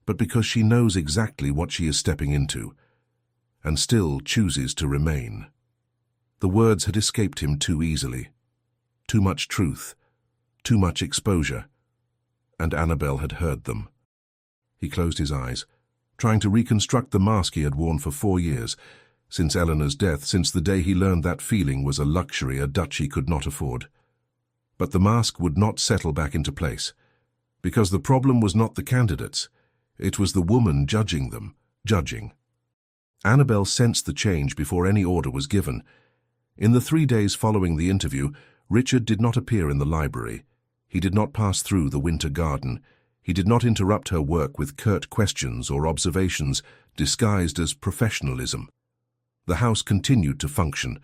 but because she knows exactly what she is stepping into, and still chooses to remain. The words had escaped him too easily. Too much truth, too much exposure, and Annabel had heard them. He closed his eyes, trying to reconstruct the mask he had worn for 4 years, since Eleanor's death, since the day he learned that feeling was a luxury a duchy could not afford. But the mask would not settle back into place, because the problem was not the candidates. It was the woman judging them, judging. Annabel sensed the change before any order was given. In the 3 days following the interview, Richard did not appear in the library. He did not pass through the winter garden. He did not interrupt her work with curt questions or observations disguised as professionalism. The house continued to function.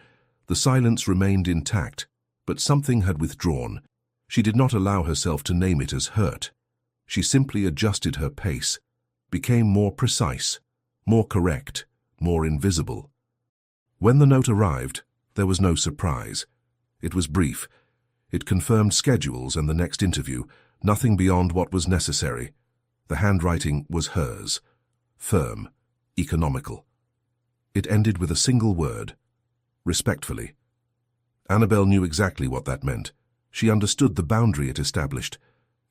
The silence remained intact, but something had withdrawn. She did not allow herself to name it as hurt. She simply adjusted her pace, became more precise, more correct, more invisible. When the note arrived, there was no surprise. It was brief. It confirmed schedules and the next interview, nothing beyond what was necessary. The handwriting was hers. Firm, economical. It ended with a single word. Respectfully. Annabel knew exactly what that meant. She understood the boundary it established.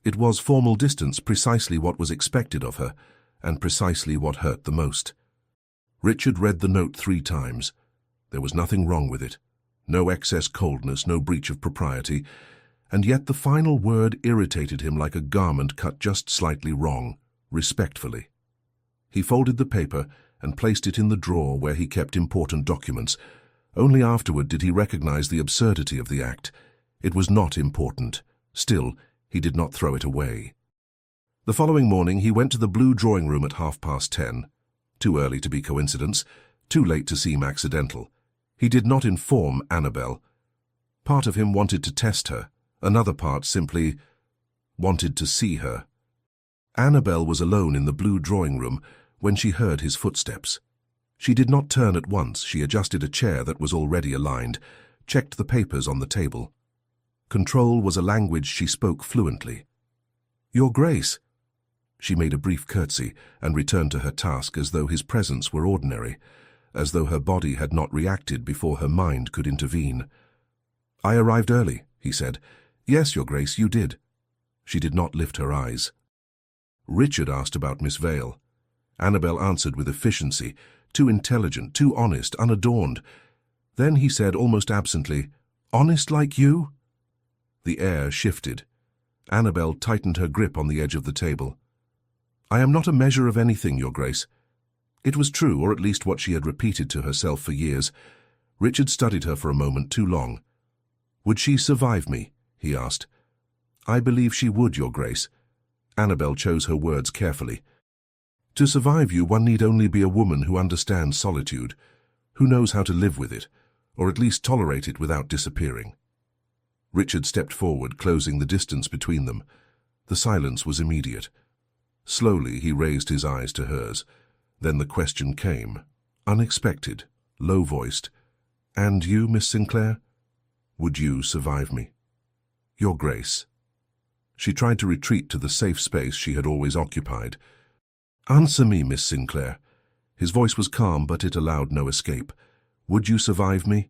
It was formal distance, precisely what was expected of her, and precisely what hurt the most. Richard read the note 3 times. There was nothing wrong with it. No excess coldness, no breach of propriety, and yet the final word irritated him like a garment cut just slightly wrong, respectfully. He folded the paper and placed it in the drawer where he kept important documents. Only afterward did he recognize the absurdity of the act. It was not important. Still, he did not throw it away. The following morning he went to the blue drawing room at 10:30. Too early to be coincidence, too late to seem accidental. He did not inform Annabel. Part of him wanted to test her. Another part simply wanted to see her. Annabel was alone in the blue drawing room when she heard his footsteps. She did not turn at once. She adjusted a chair that was already aligned, checked the papers on the table. Control was a language she spoke fluently. "Your Grace." She made a brief curtsy and returned to her task as though his presence were ordinary, as though her body had not reacted before her mind could intervene. "I arrived early," he said. "Yes, Your Grace, you did." She did not lift her eyes. Richard asked about Miss Vale. Annabel answered with efficiency, too intelligent, too honest, unadorned. Then he said almost absently, "Honest like you?" The air shifted. Annabel tightened her grip on the edge of the table. "I am not a measure of anything, Your Grace." It was true, or at least what she had repeated to herself for years. Richard studied her for a moment too long. "Would she survive me?" he asked. "I believe she would, Your Grace." Annabel chose her words carefully. "To survive you, one need only be a woman who understands solitude, who knows how to live with it, or at least tolerate it without disappearing." Richard stepped forward, closing the distance between them. The silence was immediate. Slowly he raised his eyes to hers. Then the question came, unexpected, low-voiced. "And you, Miss Sinclair? Would you survive me?" "Your Grace." She tried to retreat to the safe space she had always occupied. "Answer me, Miss Sinclair." His voice was calm, but it allowed no escape. "Would you survive me?"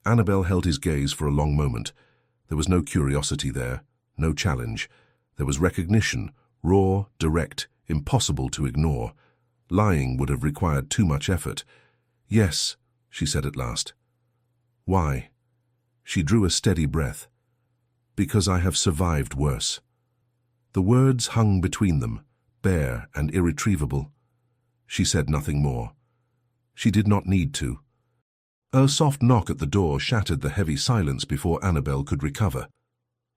Annabel held his gaze for a long moment. There was no curiosity there, no challenge. There was recognition, raw, direct, impossible to ignore. Lying would have required too much effort. "Yes," she said at last. "Why?" She drew a steady breath. "Because I have survived worse." The words hung between them, bare and irretrievable. She said nothing more. She did not need to. A soft knock at the door shattered the heavy silence before Annabel could recover.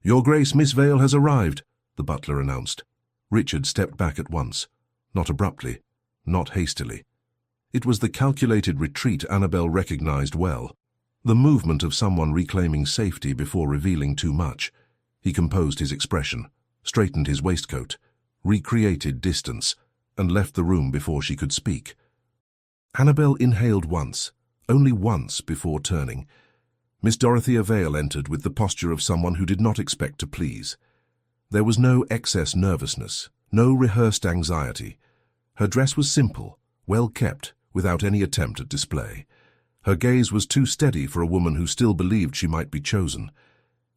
"Your Grace, Miss Vale has arrived," the butler announced. Richard stepped back at once, not abruptly, not hastily. It was the calculated retreat Annabel recognized well, the movement of someone reclaiming safety before revealing too much. He composed his expression, straightened his waistcoat, recreated distance, and left the room before she could speak. Annabel inhaled once, only once before turning. Miss Dorothea Vale entered with the posture of someone who did not expect to please. There was no excess nervousness, no rehearsed anxiety. Her dress was simple, well kept, without any attempt at display. Her gaze was too steady for a woman who still believed she might be chosen.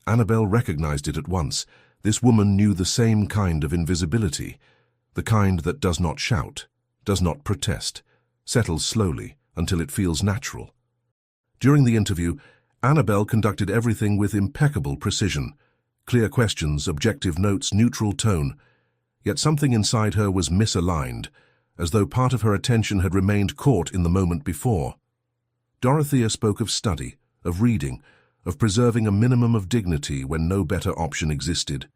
Annabel recognized it at once. This woman knew the same kind of invisibility, the kind that does not shout, does not protest, settles slowly until it feels natural. During the interview, Annabel conducted everything with impeccable precision. Clear questions, objective notes, neutral tone. Yet something inside her was misaligned, as though part of her attention had remained caught in the moment before. Dorothea spoke of study, of reading, of preserving a minimum of dignity when no better option existed.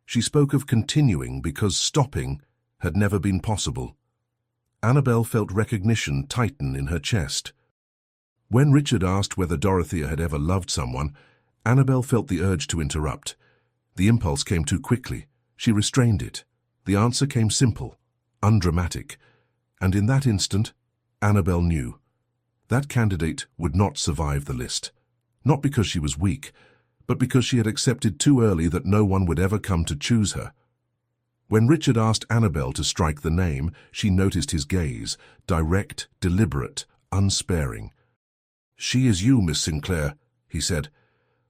She spoke of continuing because stopping had never been possible. Annabel felt recognition tighten in her chest. When Richard asked whether Dorothea had ever loved someone, Annabel felt the urge to interrupt. The impulse came too quickly. She restrained it. The answer came simple, undramatic. And in that instant, Annabel knew. That candidate would not survive the list. Not because she was weak, but because she had accepted too early that no one would ever come to choose her. When Richard asked Annabel to strike the name, she noticed his gaze, direct, deliberate, unsparing. "She is you, Miss Sinclair," he said.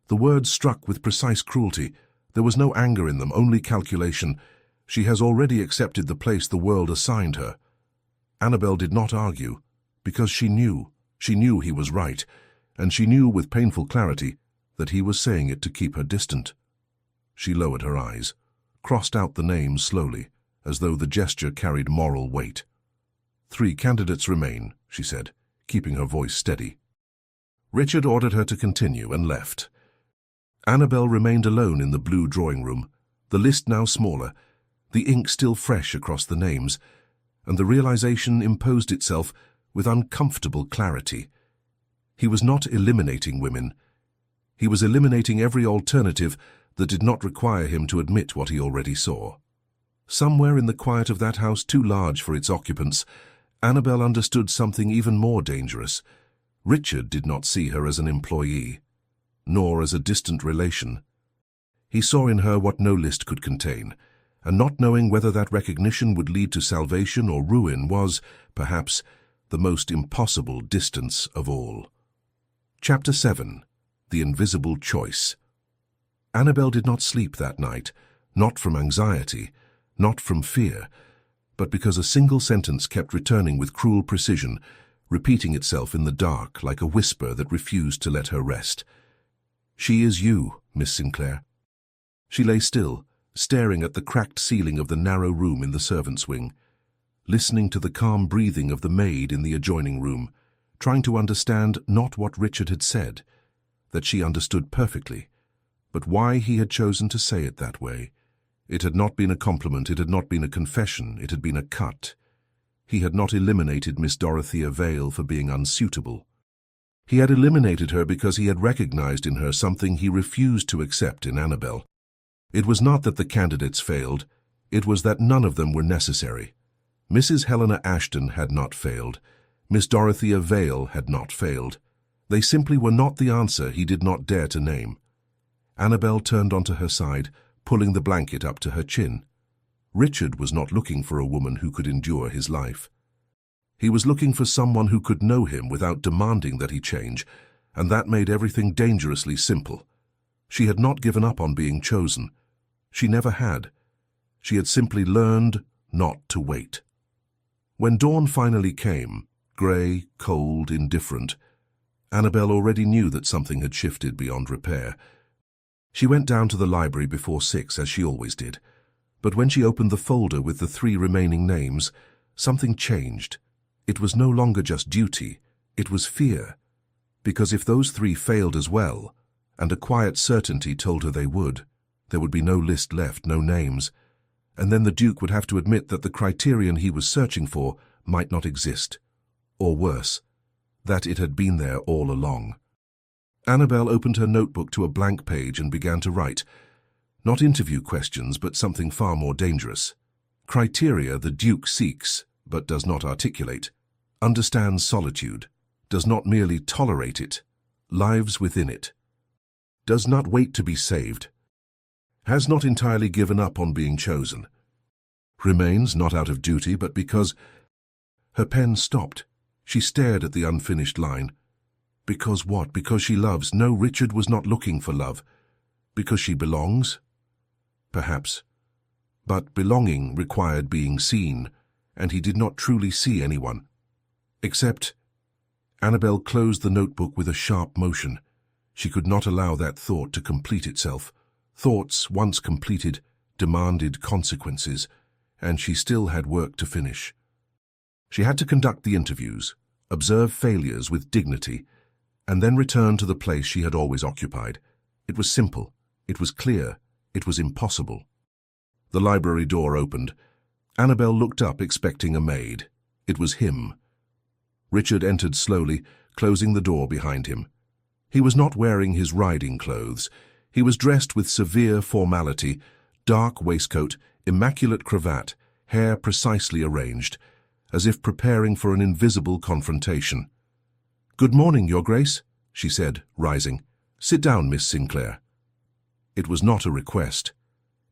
The words struck with precise cruelty. There was no anger in them, only calculation. She has already accepted the place the world assigned her. Annabel did not argue, because she knew he was right, and she knew with painful clarity that he was saying it to keep her distant. She lowered her eyes, crossed out the names slowly, as though the gesture carried moral weight. "3 candidates remain," she said, keeping her voice steady. Richard ordered her to continue and left. Annabel remained alone in the blue drawing room, the list now smaller, the ink still fresh across the names, and the realization imposed itself with uncomfortable clarity. He was not eliminating women. He was eliminating every alternative that did not require him to admit what he already saw. Somewhere in the quiet of that house too large for its occupants, Annabel understood something even more dangerous. Richard did not see her as an employee, nor as a distant relation. He saw in her what no list could contain, and not knowing whether that recognition would lead to salvation or ruin was, perhaps, the most impossible distance of all. Chapter 7. The Invisible Choice. Annabel did not sleep that night, not from anxiety, not from fear, but because a single sentence kept returning with cruel precision, repeating itself in the dark like a whisper that refused to let her rest. "She is you, Miss Sinclair." She lay still, staring at the cracked ceiling of the narrow room in the servants' wing, listening to the calm breathing of the maid in the adjoining room, trying to understand not what Richard had said, that she understood perfectly, but why he had chosen to say it that way. It had not been a compliment, it had not been a confession, it had been a cut. He had not eliminated Miss Dorothea Vale for being unsuitable. He had eliminated her because he had recognized in her something he refused to accept in Annabel. It was not that the candidates failed, it was that none of them were necessary. Mrs. Helena Ashton had not failed. Miss Dorothea Vale had not failed. They simply were not the answer he did not dare to name. Annabel turned onto her side, pulling the blanket up to her chin. Richard was not looking for a woman who could endure his life. He was looking for someone who could know him without demanding that he change, and that made everything dangerously simple. She had not given up on being chosen. She never had. She had simply learned not to wait. When dawn finally came, grey, cold, indifferent, Annabel already knew that something had shifted beyond repair. She went down to the library before 6, as she always did, but when she opened the folder with the 3 remaining names, something changed. It was no longer just duty, it was fear, because if those 3 failed as well, and a quiet certainty told her they would, there would be no list left, no names, and then the Duke would have to admit that the criterion he was searching for might not exist, or worse, that it had been there all along. Annabel opened her notebook to a blank page and began to write, not interview questions, but something far more dangerous. Criteria the Duke seeks, but does not articulate, understands solitude, does not merely tolerate it, lives within it, does not wait to be saved, has not entirely given up on being chosen, remains not out of duty, but because... Her pen stopped. She stared at the unfinished line. Because what? Because she loves. No, Richard was not looking for love. Because she belongs? Perhaps. But belonging required being seen, and he did not truly see anyone. Except... Annabel closed the notebook with a sharp motion. She could not allow that thought to complete itself. Thoughts, once completed, demanded consequences, and she still had work to finish. She had to conduct the interviews, observe failures with dignity, and then return to the place she had always occupied. It was simple, it was clear, it was impossible. The library door opened. Annabel looked up, expecting a maid. It was him. Richard entered slowly, closing the door behind him. He was not wearing his riding clothes. He was dressed with severe formality, dark waistcoat, immaculate cravat, hair precisely arranged, as if preparing for an invisible confrontation. "Good morning, Your Grace," she said, rising. "Sit down, Miss Sinclair." It was not a request.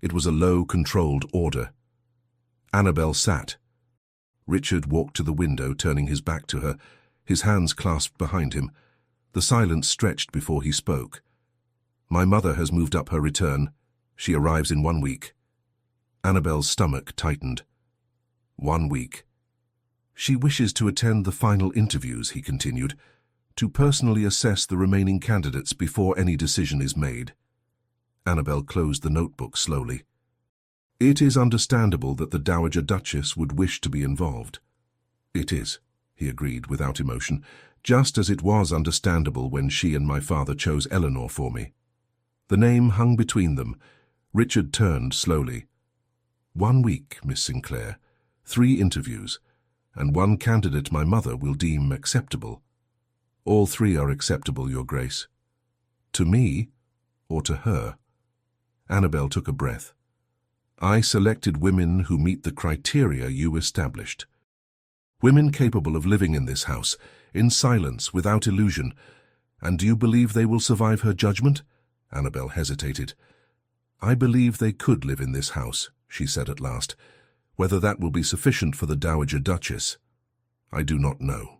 It was a low, controlled order. Annabel sat. Richard walked to the window, turning his back to her, his hands clasped behind him. The silence stretched before he spoke. "My mother has moved up her return. She arrives in 1 week." Annabel's stomach tightened. 1 week. "She wishes to attend the final interviews," he continued, "to personally assess the remaining candidates before any decision is made." Annabel closed the notebook slowly. "It is understandable that the Dowager Duchess would wish to be involved." "It is," he agreed without emotion, "just as it was understandable when she and my father chose Eleanor for me." The name hung between them. Richard turned slowly. 1 week, Miss Sinclair, 3 interviews, and 1 candidate my mother will deem acceptable. All 3 are acceptable, Your Grace. To me, or to her?" Annabel took a breath. "I selected women who meet the criteria you established." Women capable of living in this house, in silence, without illusion. And do you believe they will survive her judgment? Annabel hesitated. I believe they could live in this house, she said at last. Whether that will be sufficient for the Dowager Duchess, I do not know.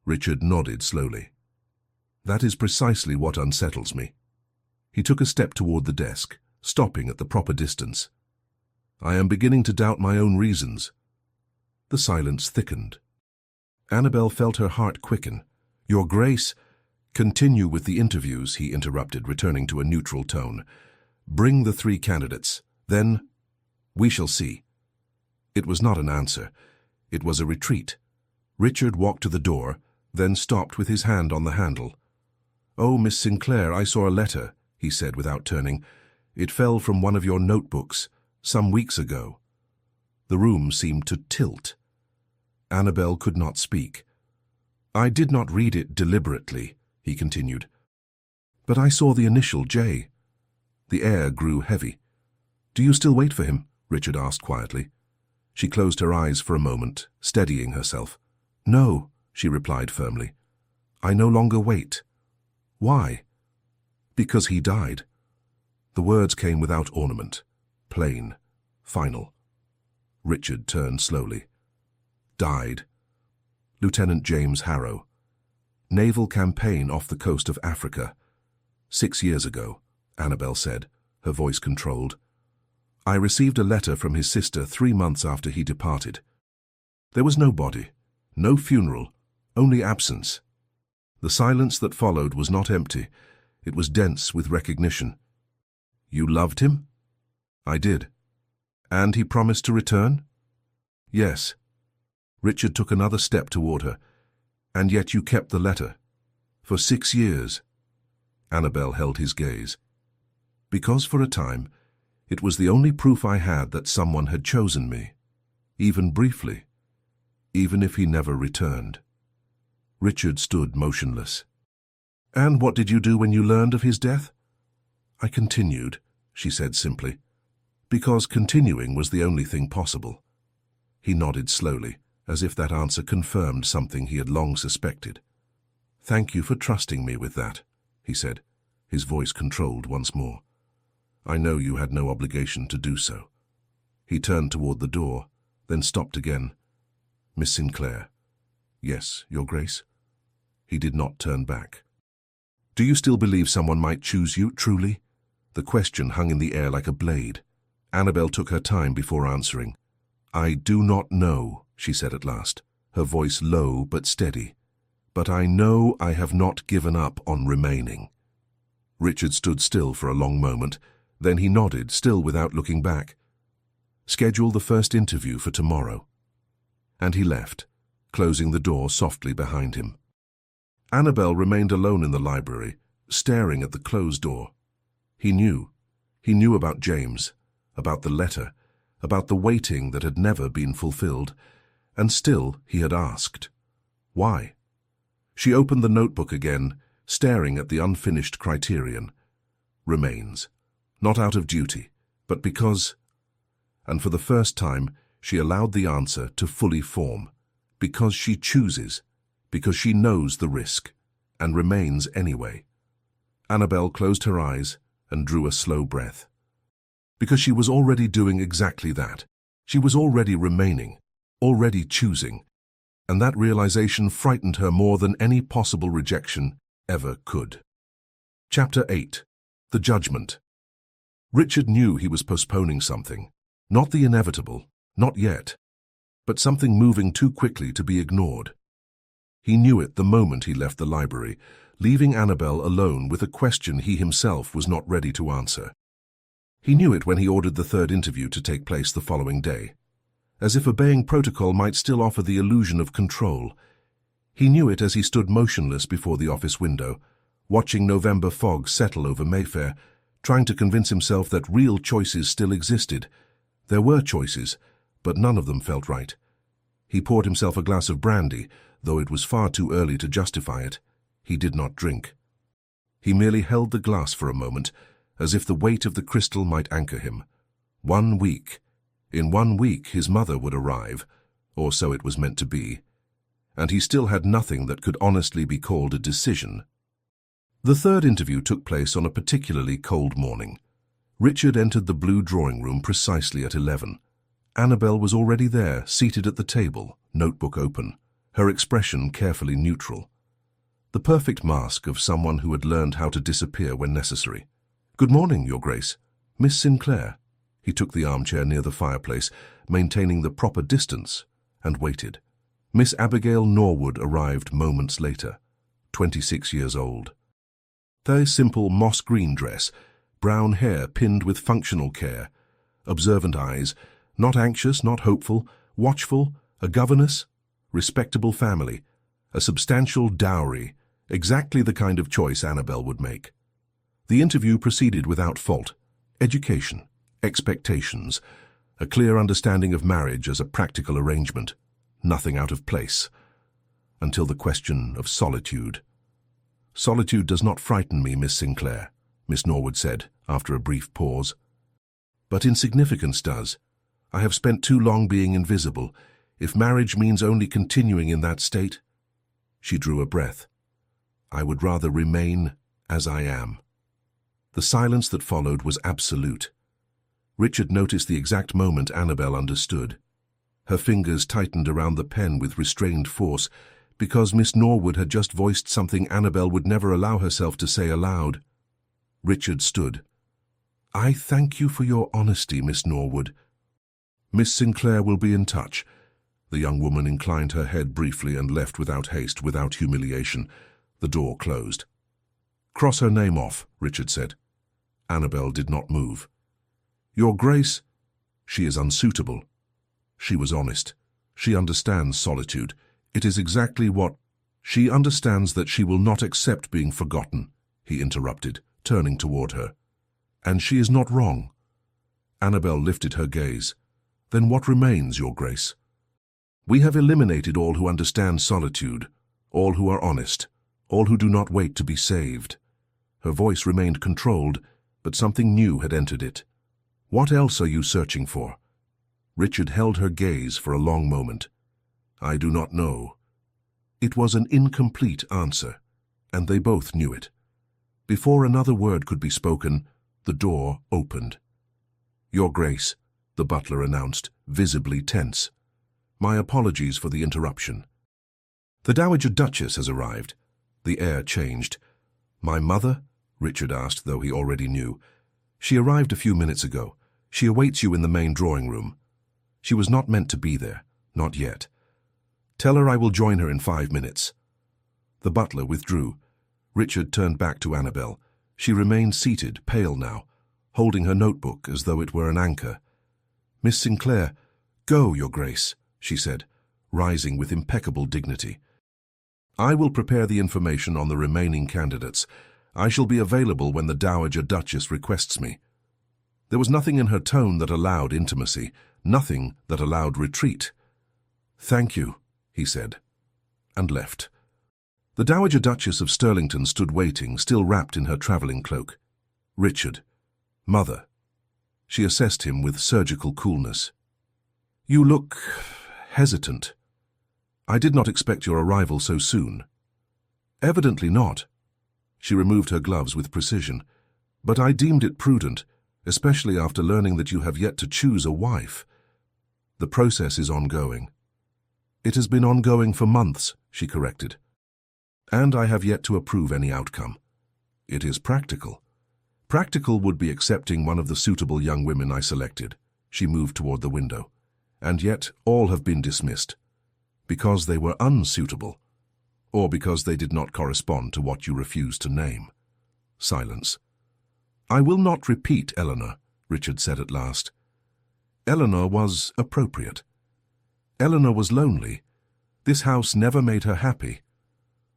Richard nodded slowly. That is precisely what unsettles me. He took a step toward the desk, stopping at the proper distance. I am beginning to doubt my own reasons. The silence thickened. Annabel felt her heart quicken. Your Grace, continue with the interviews, he interrupted, returning to a neutral tone. Bring the 3 candidates. Then, we shall see. It was not an answer. It was a retreat. Richard walked to the door, then stopped with his hand on the handle. Oh, Miss Sinclair, I saw a letter, he said without turning. It fell from one of your notebooks, some weeks ago. The room seemed to tilt. Annabel could not speak. I did not read it deliberately, he continued. But I saw the initial J. The air grew heavy. Do you still wait for him? Richard asked quietly. She closed her eyes for a moment, steadying herself. No, she replied firmly. I no longer wait. Why? Because he died. The words came without ornament, plain, final. Richard turned slowly. Died. Lieutenant James Harrow. Naval campaign off the coast of Africa. 6 years ago, Annabel said, her voice controlled. I received a letter from his sister 3 months after he departed. There was no body, no funeral, only absence. The silence that followed was not empty. It was dense with recognition. You loved him? I did. And he promised to return? Yes. Richard took another step toward her. And yet you kept the letter. For 6 years. Annabel held his gaze. Because for a time, it was the only proof I had that someone had chosen me, even briefly, even if he never returned. Richard stood motionless. And what did you do when you learned of his death? I continued, she said simply, because continuing was the only thing possible. He nodded slowly, as if that answer confirmed something he had long suspected. Thank you for trusting me with that, he said, his voice controlled once more. I know you had no obligation to do so. He turned toward the door, then stopped again. Miss Sinclair. Yes, Your Grace. He did not turn back. Do you still believe someone might choose you, truly? The question hung in the air like a blade. Annabel took her time before answering. I do not know, she said at last, her voice low but steady. But I know I have not given up on remaining. Richard stood still for a long moment. Then he nodded, still without looking back. Schedule the first interview for tomorrow. And he left, closing the door softly behind him. Annabel remained alone in the library, staring at the closed door. He knew about James, about the letter, about the waiting that had never been fulfilled, and still he had asked. Why? She opened the notebook again, staring at the unfinished criterion. Remains. Not out of duty, but because... And for the first time, she allowed the answer to fully form. Because she chooses, because she knows the risk, and remains anyway. Annabel closed her eyes and drew a slow breath. Because she was already doing exactly that. She was already remaining, already choosing, and that realization frightened her more than any possible rejection ever could. Chapter 8. The Judgment. Richard knew he was postponing something. Not the inevitable, not yet, but something moving too quickly to be ignored. He knew it the moment he left the library, leaving Annabel alone with a question he himself was not ready to answer. He knew it when he ordered the third interview to take place the following day. As if obeying protocol might still offer the illusion of control. He knew it as he stood motionless before the office window, watching November fog settle over Mayfair, trying to convince himself that real choices still existed. There were choices, but none of them felt right. He poured himself a glass of brandy, though it was far too early to justify it. He did not drink. He merely held the glass for a moment, as if the weight of the crystal might anchor him. 1 week. In 1 week his mother would arrive, or so it was meant to be, and he still had nothing that could honestly be called a decision. The third interview took place on a particularly cold morning. Richard entered the blue drawing room precisely at 11. Annabel was already there, seated at the table, notebook open, her expression carefully neutral. The perfect mask of someone who had learned how to disappear when necessary. "Good morning, Your Grace. Miss Sinclair." He took the armchair near the fireplace, maintaining the proper distance, and waited. Miss Abigail Norwood arrived moments later, 26 years old. Her simple moss-green dress, brown hair pinned with functional care, observant eyes, not anxious, not hopeful, watchful, a governess, respectable family, a substantial dowry, exactly the kind of choice Annabel would make. The interview proceeded without fault. Education, expectations, a clear understanding of marriage as a practical arrangement, nothing out of place, until the question of solitude. "Solitude does not frighten me, Miss Sinclair," Miss Norwood said, after a brief pause. "But insignificance does. I have spent too long being invisible. If marriage means only continuing in that state..." She drew a breath. "I would rather remain as I am." The silence that followed was absolute. Richard noticed the exact moment Annabel understood. Her fingers tightened around the pen with restrained force, because Miss Norwood had just voiced something Annabel would never allow herself to say aloud. Richard stood. "I thank you for your honesty, Miss Norwood." "Miss Sinclair will be in touch." The young woman inclined her head briefly and left without haste, without humiliation. The door closed. "Cross her name off," Richard said. Annabel did not move. "Your Grace..." "She is unsuitable." She was honest. She understands solitude. It is exactly what... "She understands that she will not accept being forgotten," he interrupted, turning toward her. "And she is not wrong." Annabel lifted her gaze. "Then what remains, Your Grace?" "We have eliminated all who understand solitude, all who are honest, all who do not wait to be saved." Her voice remained controlled, but something new had entered it. "What else are you searching for?" Richard held her gaze for a long moment. "I do not know." It was an incomplete answer, and they both knew it. Before another word could be spoken, the door opened. "Your Grace," the butler announced, visibly tense. "My apologies for the interruption." "The Dowager Duchess has arrived." The air changed. "My mother?" Richard asked, though he already knew. "She arrived a few minutes ago. She awaits you in the main drawing room." She was not meant to be there, not yet. "Tell her I will join her in 5 minutes." The butler withdrew. Richard turned back to Annabel. She remained seated, pale now, holding her notebook as though it were an anchor. "Miss Sinclair..." "Go, Your Grace," she said, rising with impeccable dignity. "I will prepare the information on the remaining candidates. I shall be available when the Dowager Duchess requests me." There was nothing in her tone that allowed intimacy, nothing that allowed retreat. "Thank you," he said, and left. The Dowager Duchess of Stirlington stood waiting, still wrapped in her travelling cloak. "Richard." "Mother." She assessed him with surgical coolness. "You look hesitant. I did not expect your arrival so soon." "Evidently not." She removed her gloves with precision. "But I deemed it prudent, especially after learning that you have yet to choose a wife. The process is ongoing." "It has been ongoing for months," she corrected. "And I have yet to approve any outcome." "It is practical." "Practical would be accepting one of the suitable young women I selected." She moved toward the window. "And yet all have been dismissed. Because they were unsuitable. Or because they did not correspond to what you refused to name." Silence. "I will not repeat Eleanor," Richard said at last. "Eleanor was appropriate. Eleanor was lonely. This house never made her happy."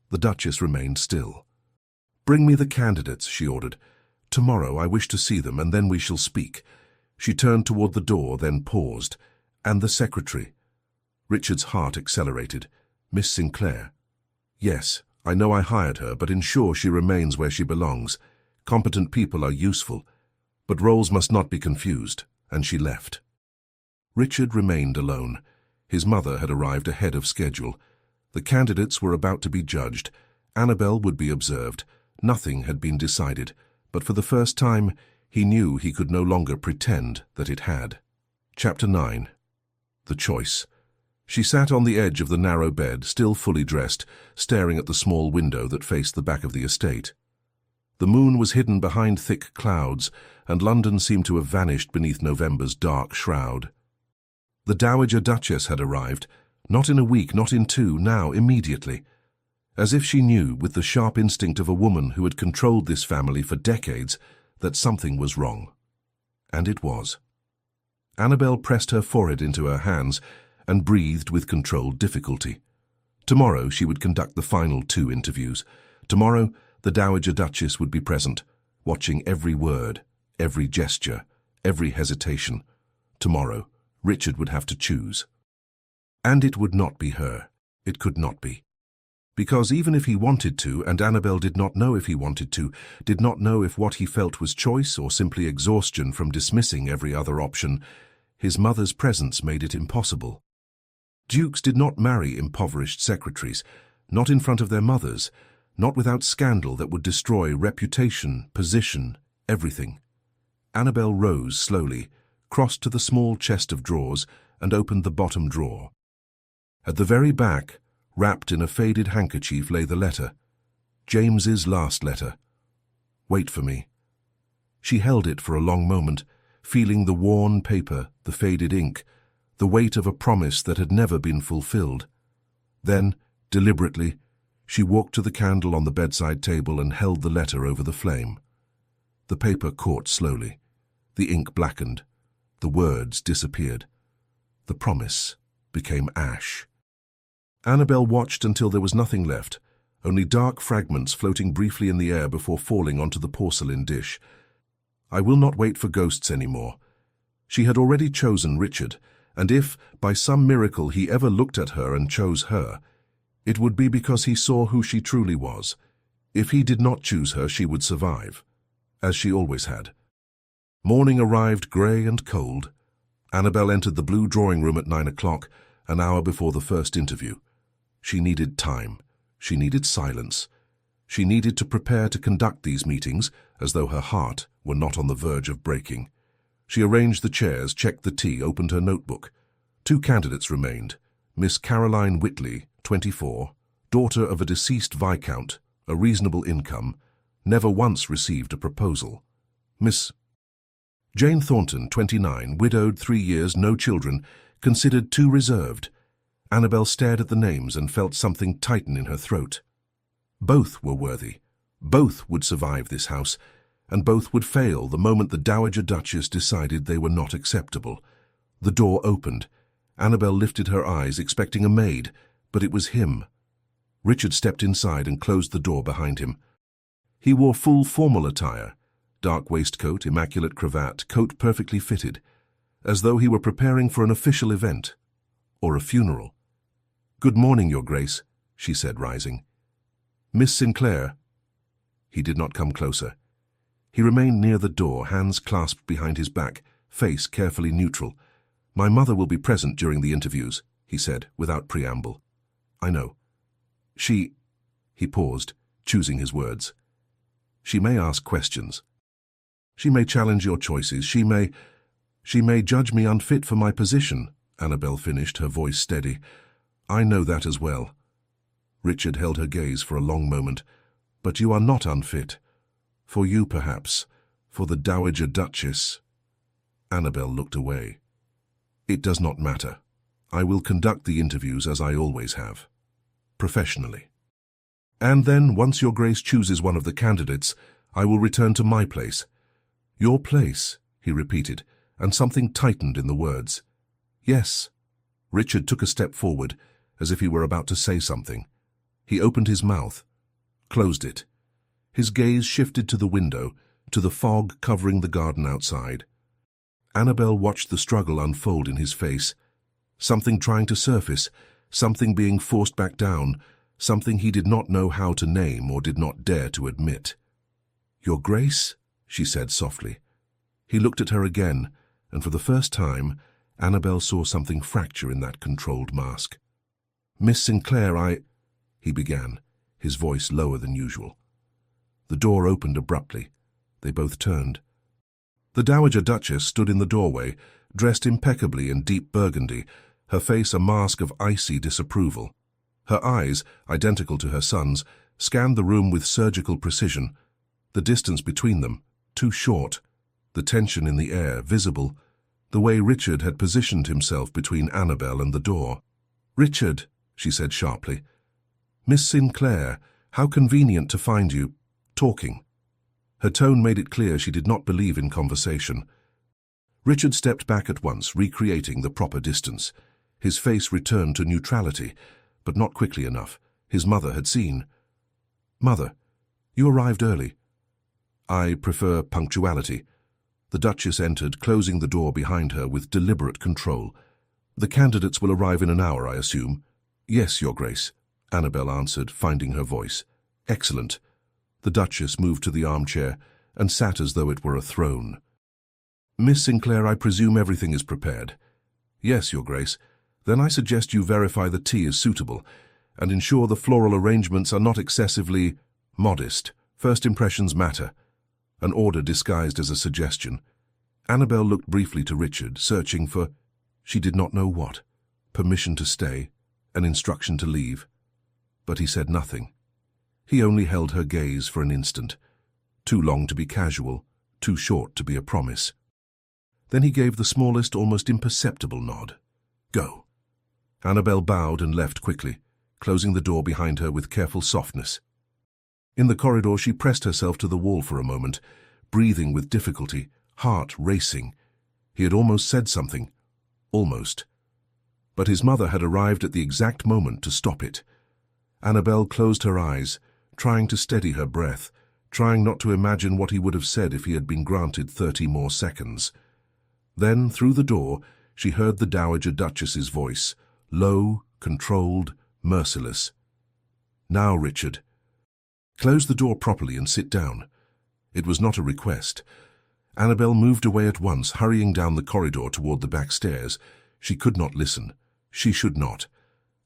The Duchess remained still. "Bring me the candidates," she ordered. "Tomorrow I wish to see them, and then we shall speak." She turned toward the door, then paused. "And the secretary?" Richard's heart accelerated. "Miss Sinclair." "Yes, I know I hired her, but ensure she remains where she belongs. Competent people are useful, but roles must not be confused," and she left. Richard remained alone. His mother had arrived ahead of schedule. The candidates were about to be judged. Annabel would be observed. Nothing had been decided, but for the first time, he knew he could no longer pretend that it had. Chapter 9. The Choice. She sat on the edge of the narrow bed, still fully dressed, staring at the small window that faced the back of the estate. The moon was hidden behind thick clouds, and London seemed to have vanished beneath November's dark shroud. The Dowager Duchess had arrived, not in a week, not in two, now immediately. As if she knew, with the sharp instinct of a woman who had controlled this family for decades, that something was wrong. And it was. Annabel pressed her forehead into her hands and breathed with controlled difficulty. Tomorrow she would conduct the final 2 interviews. Tomorrow the Dowager Duchess would be present, watching every word, every gesture, every hesitation. Tomorrow Richard would have to choose. And it would not be her. It could not be. Because even if he wanted to, and Annabel did not know if he wanted to, did not know if what he felt was choice or simply exhaustion from dismissing every other option, his mother's presence made it impossible. Dukes did not marry impoverished secretaries, not in front of their mothers, not without scandal that would destroy reputation, position, everything. Annabel rose slowly, crossed to the small chest of drawers, and opened the bottom drawer. At the very back, wrapped in a faded handkerchief, lay the letter. James's last letter. Wait for me. She held it for a long moment, feeling the worn paper, the faded ink, the weight of a promise that had never been fulfilled. Then, deliberately, she walked to the candle on the bedside table and held the letter over the flame. The paper caught slowly. The ink blackened. The words disappeared. The promise became ash. Annabel watched until there was nothing left, only dark fragments floating briefly in the air before falling onto the porcelain dish. I will not wait for ghosts anymore. She had already chosen Richard, and if, by some miracle, he ever looked at her and chose her, it would be because he saw who she truly was. If he did not choose her, she would survive, as she always had. Morning arrived grey and cold. Annabel entered the blue drawing room at 9 o'clock, an hour before the first interview. She needed time. She needed silence. She needed to prepare to conduct these meetings as though her heart were not on the verge of breaking. She arranged the chairs, checked the tea, opened her notebook. 2 candidates remained. Miss Caroline Whitley, 24, daughter of a deceased viscount, a reasonable income, never once received a proposal. Miss Jane Thornton, 29, widowed, 3 years, no children, considered too reserved. Annabel stared at the names and felt something tighten in her throat. Both were worthy. Both would survive this house, and both would fail the moment the Dowager Duchess decided they were not acceptable. The door opened. Annabel lifted her eyes, expecting a maid, but it was him. Richard stepped inside and closed the door behind him. He wore full formal attire, dark waistcoat, immaculate cravat, coat perfectly fitted, as though he were preparing for an official event or a funeral. "Good morning, Your Grace," she said, rising. "Miss Sinclair." He did not come closer. He remained near the door, hands clasped behind his back, face carefully neutral. "My mother will be present during the interviews," he said, without preamble. "I know. She—" He paused, choosing his words. "She may ask questions. She may challenge your choices. She may judge me unfit for my position," Annabel finished, her voice steady. "I know that as well." Richard held her gaze for a long moment. "But you are not unfit. For you, perhaps. For the Dowager Duchess." Annabel looked away. "It does not matter. I will conduct the interviews as I always have. Professionally. And then, once Your Grace chooses one of the candidates, I will return to my place." "Your place," he repeated, and something tightened in the words. "Yes." Richard took a step forward, as if he were about to say something. He opened his mouth, closed it. His gaze shifted to the window, to the fog covering the garden outside. Annabel watched the struggle unfold in his face. Something trying to surface, something being forced back down, something he did not know how to name or did not dare to admit. "Your Grace?" she said softly. He looked at her again, and for the first time, Annabel saw something fracture in that controlled mask. "Miss Sinclair, he began, his voice lower than usual. The door opened abruptly. They both turned. The Dowager Duchess stood in the doorway, dressed impeccably in deep burgundy, her face a mask of icy disapproval. Her eyes, identical to her son's, scanned the room with surgical precision. The distance between them, too short. The tension in the air, visible. The way Richard had positioned himself between Annabel and the door. "Richard," she said sharply. "Miss Sinclair, how convenient to find you talking." Her tone made it clear she did not believe in conversation. Richard stepped back at once, recreating the proper distance. His face returned to neutrality, but not quickly enough. His mother had seen. "Mother, you arrived early." "I prefer punctuality." The Duchess entered, closing the door behind her with deliberate control. "The candidates will arrive in an hour, I assume?" "Yes, Your Grace," Annabel answered, finding her voice. "Excellent." The Duchess moved to the armchair and sat as though it were a throne. "Miss Sinclair, I presume everything is prepared?" "Yes, Your Grace. Then I suggest you verify the tea is suitable and ensure the floral arrangements are not excessively modest. First impressions matter." An order disguised as a suggestion. Annabel looked briefly to Richard, searching for, she did not know what, permission to stay, an instruction to leave. But he said nothing. He only held her gaze for an instant, too long to be casual, too short to be a promise. Then he gave the smallest, almost imperceptible nod. "Go." Annabel bowed and left quickly, closing the door behind her with careful softness. In the corridor, she pressed herself to the wall for a moment, breathing with difficulty, heart racing. He had almost said something. Almost. But his mother had arrived at the exact moment to stop it. Annabel closed her eyes, trying to steady her breath, trying not to imagine what he would have said if he had been granted 30 more seconds. Then, through the door, she heard the Dowager Duchess's voice, low, controlled, merciless. "Now, Richard. Close the door properly and sit down." It was not a request. Annabel moved away at once, hurrying down the corridor toward the back stairs. She could not listen. She should not.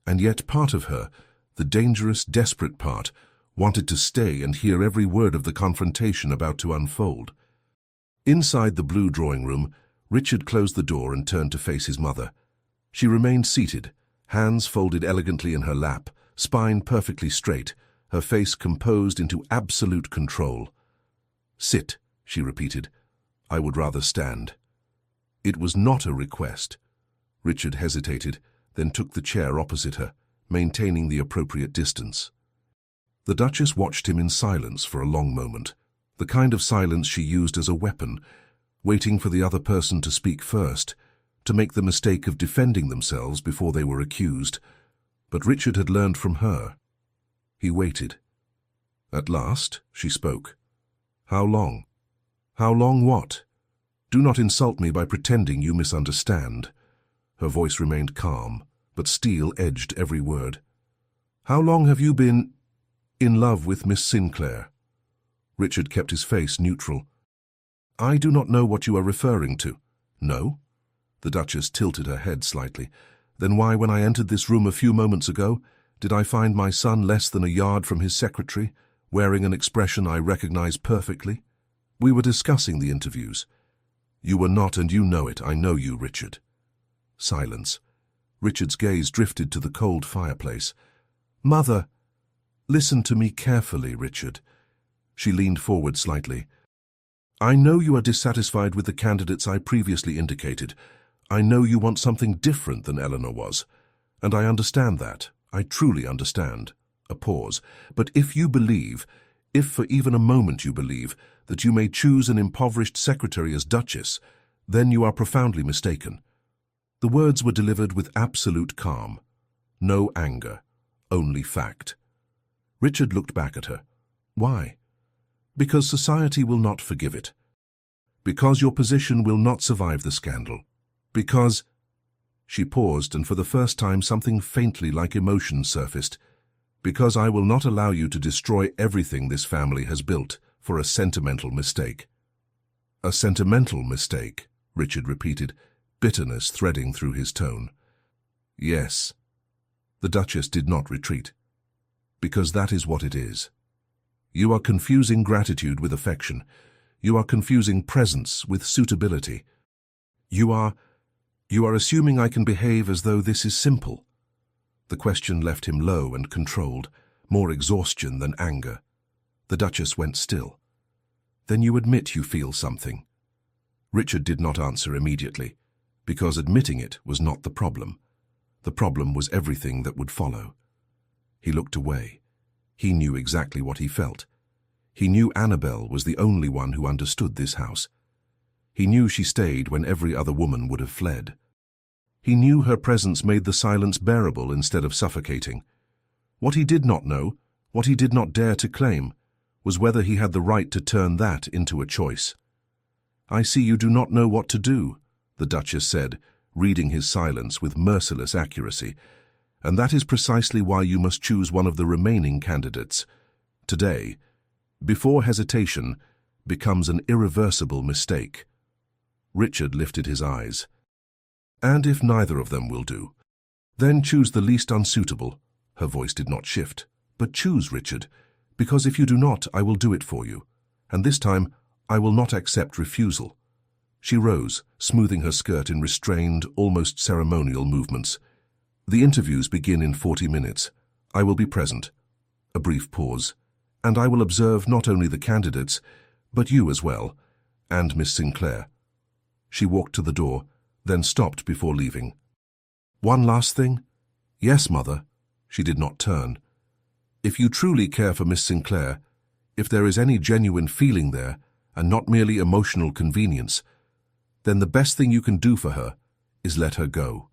And yet part of her, the dangerous, desperate part, wanted to stay and hear every word of the confrontation about to unfold. Inside the blue drawing room, Richard closed the door and turned to face his mother. She remained seated, hands folded elegantly in her lap, spine perfectly straight, her face composed into absolute control. "Sit," she repeated. "I would rather stand." It was not a request. Richard hesitated, then took the chair opposite her, maintaining the appropriate distance. The Duchess watched him in silence for a long moment, the kind of silence she used as a weapon, waiting for the other person to speak first, to make the mistake of defending themselves before they were accused. But Richard had learned from her. He waited. At last, she spoke. "How long?" "How long what? Do not insult me by pretending you misunderstand." Her voice remained calm, but steel edged every word. "How long have you been in love with Miss Sinclair?" Richard kept his face neutral. "I do not know what you are referring to." "No?" The Duchess tilted her head slightly. "Then why, when I entered this room a few moments ago, did I find my son less than a yard from his secretary, wearing an expression I recognize perfectly? We were discussing the interviews." "You were not, and you know it. I know you, Richard." Silence. Richard's gaze drifted to the cold fireplace. "Mother, listen to me carefully, Richard." She leaned forward slightly. "I know you are dissatisfied with the candidates I previously indicated. I know you want something different than Eleanor was. And I understand that. I truly understand." A pause. "But if you believe, if for even a moment you believe, that you may choose an impoverished secretary as Duchess, then you are profoundly mistaken." The words were delivered with absolute calm. No anger, only fact. Richard looked back at her. "Why?" "Because society will not forgive it. Because your position will not survive the scandal. Because—" She paused, and for the first time something faintly like emotion surfaced. "Because I will not allow you to destroy everything this family has built for a sentimental mistake." "A sentimental mistake," Richard repeated. bitterness threading through his tone. Yes. The Duchess did not retreat. Because that is what it is. You are confusing gratitude with affection. You are confusing presence with suitability. You are assuming I can behave as though this is simple. The question left him low and controlled, more exhaustion than anger. The Duchess went still. Then you admit you feel something. Richard did not answer immediately, because admitting it was not the problem. The problem was everything that would follow. He looked away. He knew exactly what he felt. He knew Annabel was the only one who understood this house. He knew she stayed when every other woman would have fled. He knew her presence made the silence bearable instead of suffocating. What he did not know, what he did not dare to claim, was whether he had the right to turn that into a choice. "I see you do not know what to do," the Duchess said, reading his silence with merciless accuracy. "And that is precisely why you must choose one of the remaining candidates. Today, before hesitation, becomes an irreversible mistake." Richard lifted his eyes. "And if neither of them will do, then choose the least unsuitable." Her voice did not shift. "But choose, Richard, because if you do not, I will do it for you. And this time, I will not accept refusal." She rose, smoothing her skirt in restrained, almost ceremonial movements. "The interviews begin in 40 minutes. I will be present." A brief pause. "And I will observe not only the candidates, but you as well, and Miss Sinclair." She walked to the door, then stopped before leaving. "One last thing?" "Yes, Mother." She did not turn. "If you truly care for Miss Sinclair, if there is any genuine feeling there, and not merely emotional convenience, then the best thing you can do for her is let her go.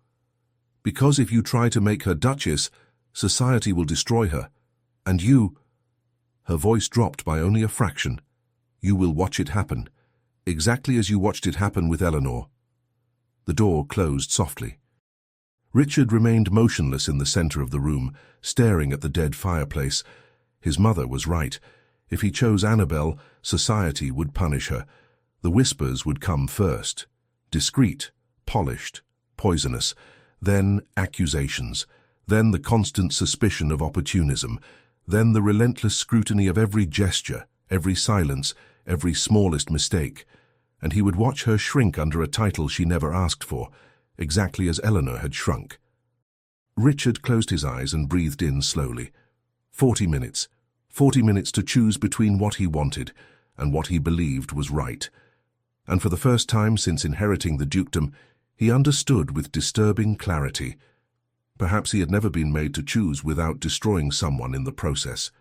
Because if you try to make her Duchess, society will destroy her, and you—" Her voice dropped by only a fraction. "You will watch it happen, exactly as you watched it happen with Eleanor." The door closed softly. Richard remained motionless in the center of the room, staring at the dead fireplace. His mother was right. If he chose Annabel, society would punish her. The whispers would come first, discreet, polished, poisonous, then accusations, then the constant suspicion of opportunism, then the relentless scrutiny of every gesture, every silence, every smallest mistake. And he would watch her shrink under a title she never asked for, exactly as Eleanor had shrunk. Richard closed his eyes and breathed in slowly. 40 minutes. 40 minutes to choose between what he wanted and what he believed was right. And for the first time since inheriting the dukedom, he understood with disturbing clarity. Perhaps he had never been made to choose without destroying someone in the process.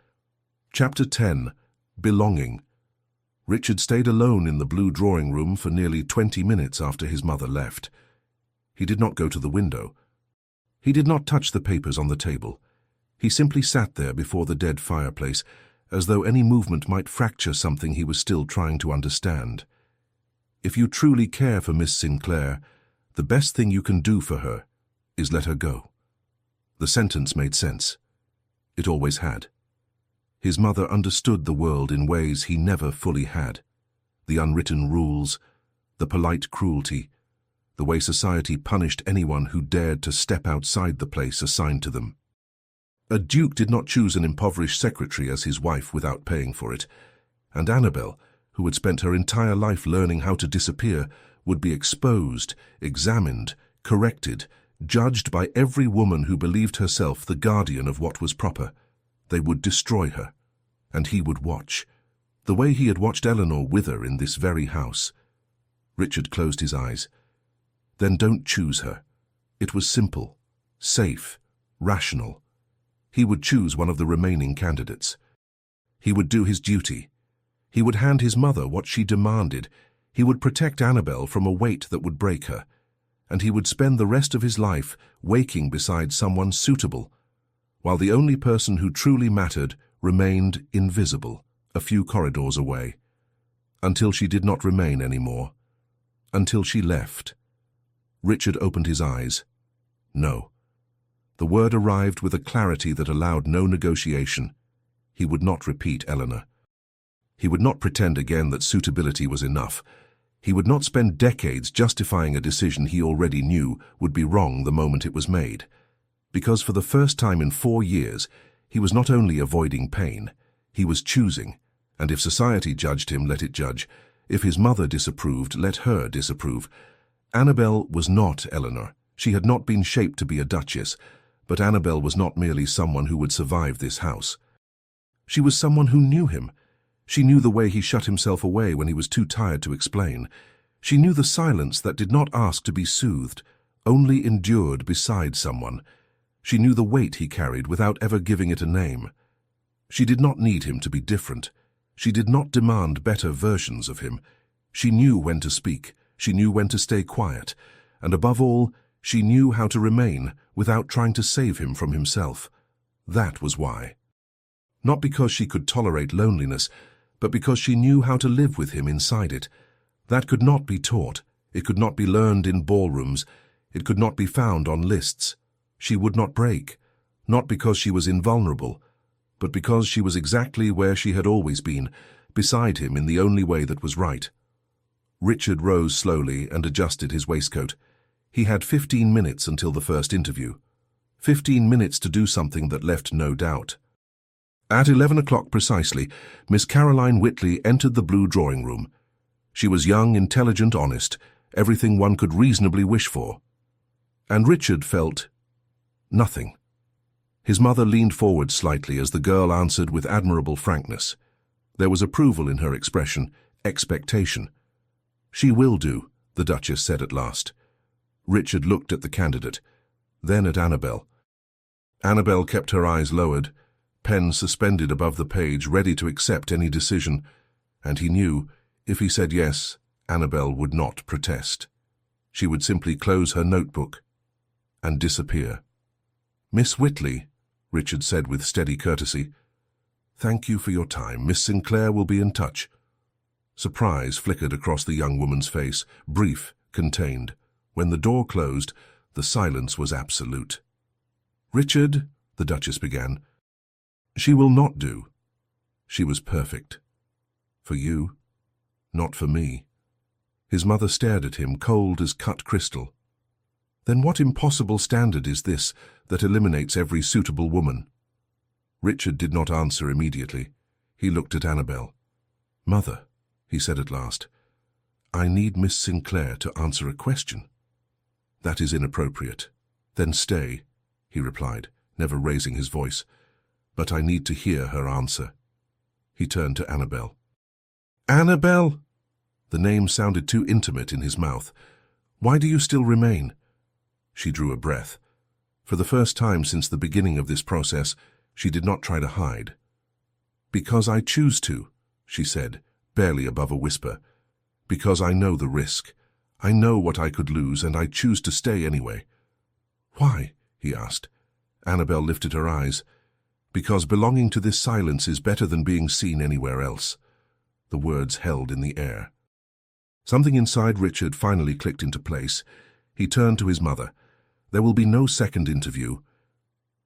Chapter 10. Belonging. Richard stayed alone in the blue drawing room for nearly 20 minutes after his mother left. He did not go to the window. He did not touch the papers on the table. He simply sat there before the dead fireplace, as though any movement might fracture something he was still trying to understand. If you truly care for Miss Sinclair, the best thing you can do for her is let her go. The sentence made sense. It always had. His mother understood the world in ways he never fully had. The unwritten rules, the polite cruelty, the way society punished anyone who dared to step outside the place assigned to them. A duke did not choose an impoverished secretary as his wife without paying for it, and Annabel, who had spent her entire life learning how to disappear, would be exposed, examined, corrected, judged by every woman who believed herself the guardian of what was proper. They would destroy her, and he would watch, the way he had watched Eleanor wither in this very house. Richard closed his eyes. Then don't choose her. It was simple, safe, rational. He would choose one of the remaining candidates. He would do his duty. He would hand his mother what she demanded. He would protect Annabel from a weight that would break her. And he would spend the rest of his life waking beside someone suitable, while the only person who truly mattered remained invisible, a few corridors away. Until she did not remain anymore. Until she left. Richard opened his eyes. No. The word arrived with a clarity that allowed no negotiation. He would not repeat Eleanor. He would not pretend again that suitability was enough. He would not spend decades justifying a decision he already knew would be wrong the moment it was made. Because for the first time in 4 years, he was not only avoiding pain, he was choosing, and if society judged him, let it judge. If his mother disapproved, let her disapprove. Annabel was not Eleanor. She had not been shaped to be a duchess, but Annabel was not merely someone who would survive this house. She was someone who knew him. She knew the way he shut himself away when he was too tired to explain. She knew the silence that did not ask to be soothed, only endured beside someone. She knew the weight he carried without ever giving it a name. She did not need him to be different. She did not demand better versions of him. She knew when to speak. She knew when to stay quiet. And above all, she knew how to remain without trying to save him from himself. That was why. Not because she could tolerate loneliness, but because she knew how to live with him inside it. That could not be taught. It could not be learned in ballrooms. It could not be found on lists. She would not break, not because she was invulnerable, but because she was exactly where she had always been, beside him in the only way that was right. Richard rose slowly and adjusted his waistcoat. He had 15 minutes until the first interview. 15 minutes to do something that left no doubt. At 11 o'clock precisely, Miss Caroline Whitley entered the blue drawing room. She was young, intelligent, honest, everything one could reasonably wish for. And Richard felt nothing. His mother leaned forward slightly as the girl answered with admirable frankness. There was approval in her expression, expectation. "She will do," the Duchess said at last. Richard looked at the candidate, then at Annabel. Annabel kept her eyes lowered, pen suspended above the page, ready to accept any decision, and he knew, if he said yes, Annabel would not protest. She would simply close her notebook and disappear. "Miss Whitley," Richard said with steady courtesy, "thank you for your time. Miss Sinclair will be in touch." Surprise flickered across the young woman's face, brief, contained. When the door closed, the silence was absolute. "Richard," the Duchess began, "she will not do. She was perfect. For you, not for me." His mother stared at him, cold as cut crystal. "Then what impossible standard is this that eliminates every suitable woman?" Richard did not answer immediately. He looked at Annabel. "Mother," he said at last, "I need Miss Sinclair to answer a question." "That is inappropriate." "Then stay," he replied, never raising his voice. "But I need to hear her answer." He turned to Annabel. "Annabel!" The name sounded too intimate in his mouth. "Why do you still remain?" She drew a breath. For the first time since the beginning of this process, she did not try to hide. "Because I choose to," she said, barely above a whisper. "Because I know the risk. I know what I could lose, and I choose to stay anyway." "Why?" he asked. Annabel lifted her eyes. "Because belonging to this silence is better than being seen anywhere else." The words held in the air. Something inside Richard finally clicked into place. He turned to his mother. "There will be no second interview.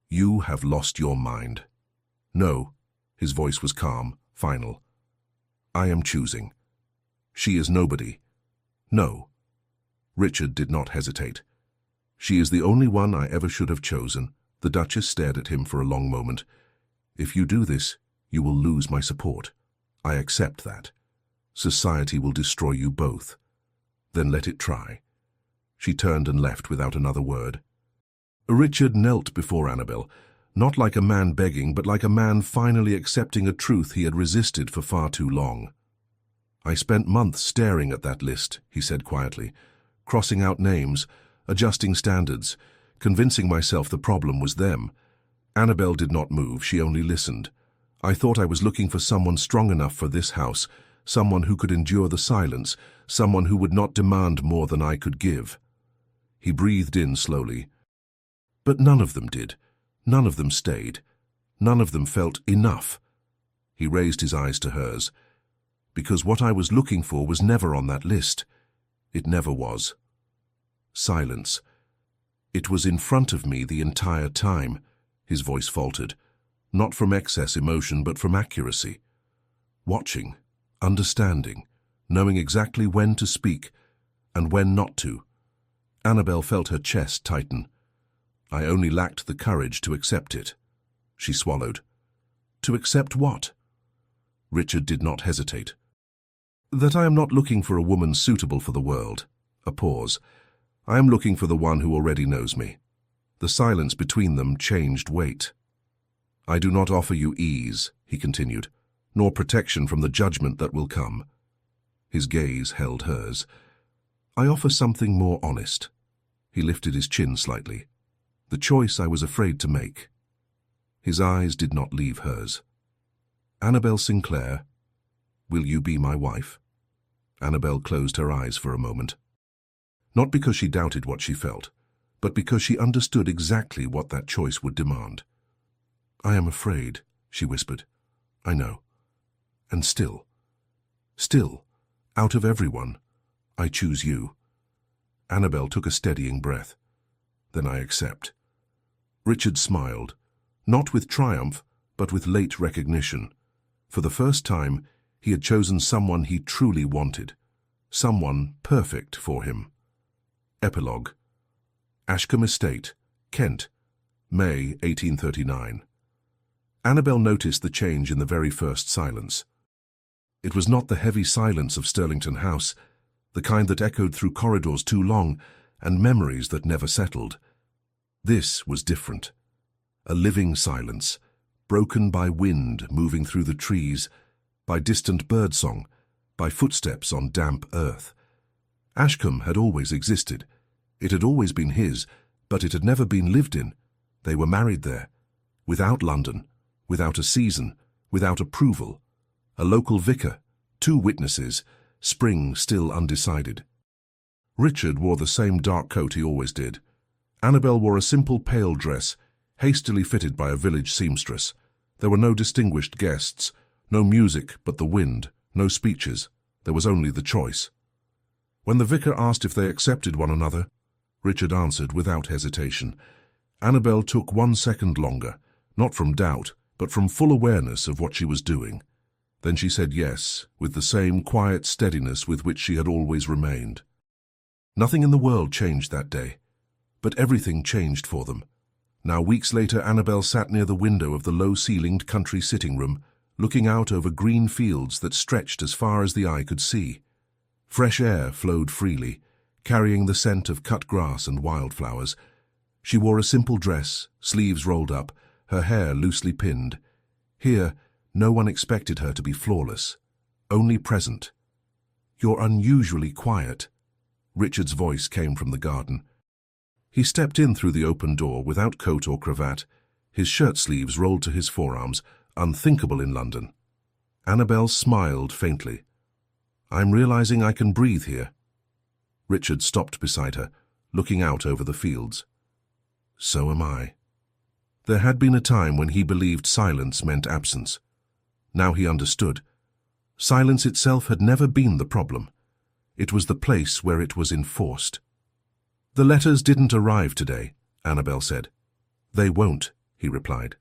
You have lost your mind." "No," his voice was calm, final. "I am choosing. She is nobody." "No." Richard did not hesitate. "She is the only one I ever should have chosen." The Duchess stared at him for a long moment. "If you do this, you will lose my support. I accept that. Society will destroy you both. Then let it try." She turned and left without another word. Richard knelt before Annabel, not like a man begging, but like a man finally accepting a truth he had resisted for far too long. "I spent months staring at that list," he said quietly, crossing out names, adjusting standards, convincing myself the problem was them. Annabel did not move, she only listened. "I thought I was looking for someone strong enough for this house, someone who could endure the silence, someone who would not demand more than I could give." He breathed in slowly. But none of them did. None of them stayed. None of them felt enough. He raised his eyes to hers. "Because what I was looking for was never on that list. It never was." Silence. "It was in front of me the entire time," his voice faltered, not from excess emotion but from accuracy. "Watching, understanding, knowing exactly when to speak and when not to. Annabel felt her chest tighten. I only lacked the courage to accept it. She swallowed. To accept what? Richard did not hesitate. That I am not looking for a woman suitable for the world. A pause. I am looking for the one who already knows me. The silence between them changed weight. I do not offer you ease, he continued, nor protection from the judgment that will come. His gaze held hers. I offer something more honest. He lifted his chin slightly. The choice I was afraid to make. His eyes did not leave hers. Annabel Sinclair, will you be my wife? Annabel closed her eyes for a moment. Not because she doubted what she felt, but because she understood exactly what that choice would demand. I am afraid, she whispered. I know. And still, out of everyone, I choose you. Annabel took a steadying breath. Then I accept. Richard smiled, not with triumph, but with late recognition. For the first time, he had chosen someone he truly wanted, someone perfect for him. Epilogue. Ashcombe Estate, Kent, May 1839. Annabel noticed the change in the very first silence. It was not the heavy silence of Stirlington House, the kind that echoed through corridors too long and memories that never settled. This was different. A living silence, broken by wind moving through the trees, by distant birdsong, by footsteps on damp earth. Ashcombe had always existed. It had always been his, but it had never been lived in. They were married there, without London, without a season, without approval. A local vicar, 2 witnesses, spring still undecided. Richard wore the same dark coat he always did. Annabel wore a simple pale dress, hastily fitted by a village seamstress. There were no distinguished guests, no music but the wind, no speeches. There was only the choice. When the vicar asked if they accepted one another, Richard answered without hesitation. Annabel took 1 second longer, not from doubt, but from full awareness of what she was doing. Then she said yes, with the same quiet steadiness with which she had always remained. Nothing in the world changed that day, but everything changed for them. Now, weeks later, Annabel sat near the window of the low-ceilinged country sitting room, looking out over green fields that stretched as far as the eye could see. Fresh air flowed freely, carrying the scent of cut grass and wildflowers. She wore a simple dress, sleeves rolled up, her hair loosely pinned. Here, no one expected her to be flawless, only present. You're unusually quiet. Richard's voice came from the garden. He stepped in through the open door without coat or cravat, his shirt sleeves rolled to his forearms, unthinkable in London. Annabel smiled faintly. I'm realizing I can breathe here. Richard stopped beside her, looking out over the fields. So am I. There had been a time when he believed silence meant absence. Now he understood. Silence itself had never been the problem. It was the place where it was enforced. The letters didn't arrive today, Annabel said. They won't, he replied.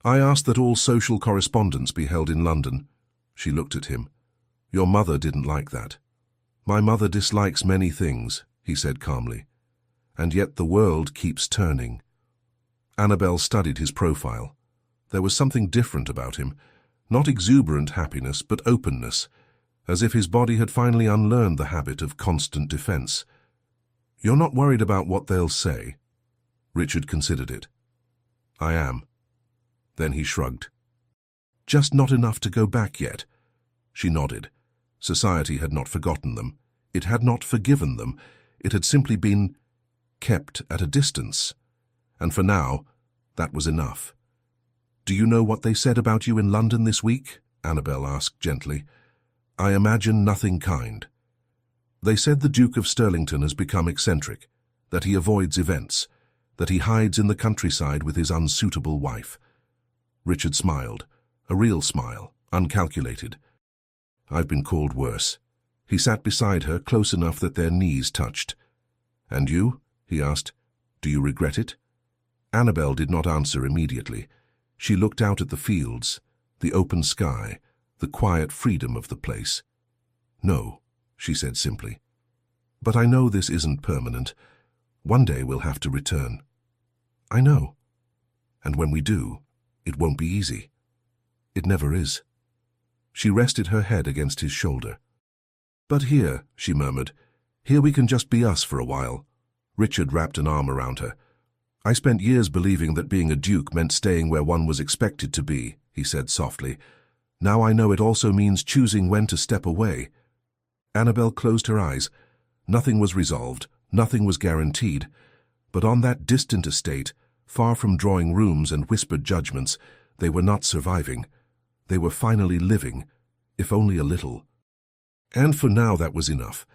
I asked that all social correspondence be held in London. She looked at him. Your mother didn't like that. My mother dislikes many things, he said calmly. And yet the world keeps turning. Annabel studied his profile. There was something different about him. Not exuberant happiness, but openness, as if his body had finally unlearned the habit of constant defense. You're not worried about what they'll say? Richard considered it. I am. Then he shrugged. Just not enough to go back yet? She nodded. Society had not forgotten them. It had not forgiven them. It had simply been kept at a distance. And for now, that was enough. Do you know what they said about you in London this week? Annabel asked gently. I imagine nothing kind. They said the Duke of Stirlington has become eccentric, that he avoids events, that he hides in the countryside with his unsuitable wife. Richard smiled, a real smile, uncalculated. I've been called worse. He sat beside her, close enough that their knees touched. And you? He asked. Do you regret it? Annabel did not answer immediately. She looked out at the fields, the open sky, the quiet freedom of the place. "No," she said simply. "But I know this isn't permanent. One day we'll have to return." "I know. And when we do, it won't be easy. It never is." She rested her head against his shoulder. "But here," she murmured, "here we can just be us for a while." Richard wrapped an arm around her. "I spent years believing that being a duke meant staying where one was expected to be," he said softly. "Now I know it also means choosing when to step away." Annabel closed her eyes. Nothing was resolved, nothing was guaranteed. But on that distant estate, far from drawing rooms and whispered judgments, they were not surviving. They were finally living, if only a little. And for now that was enough.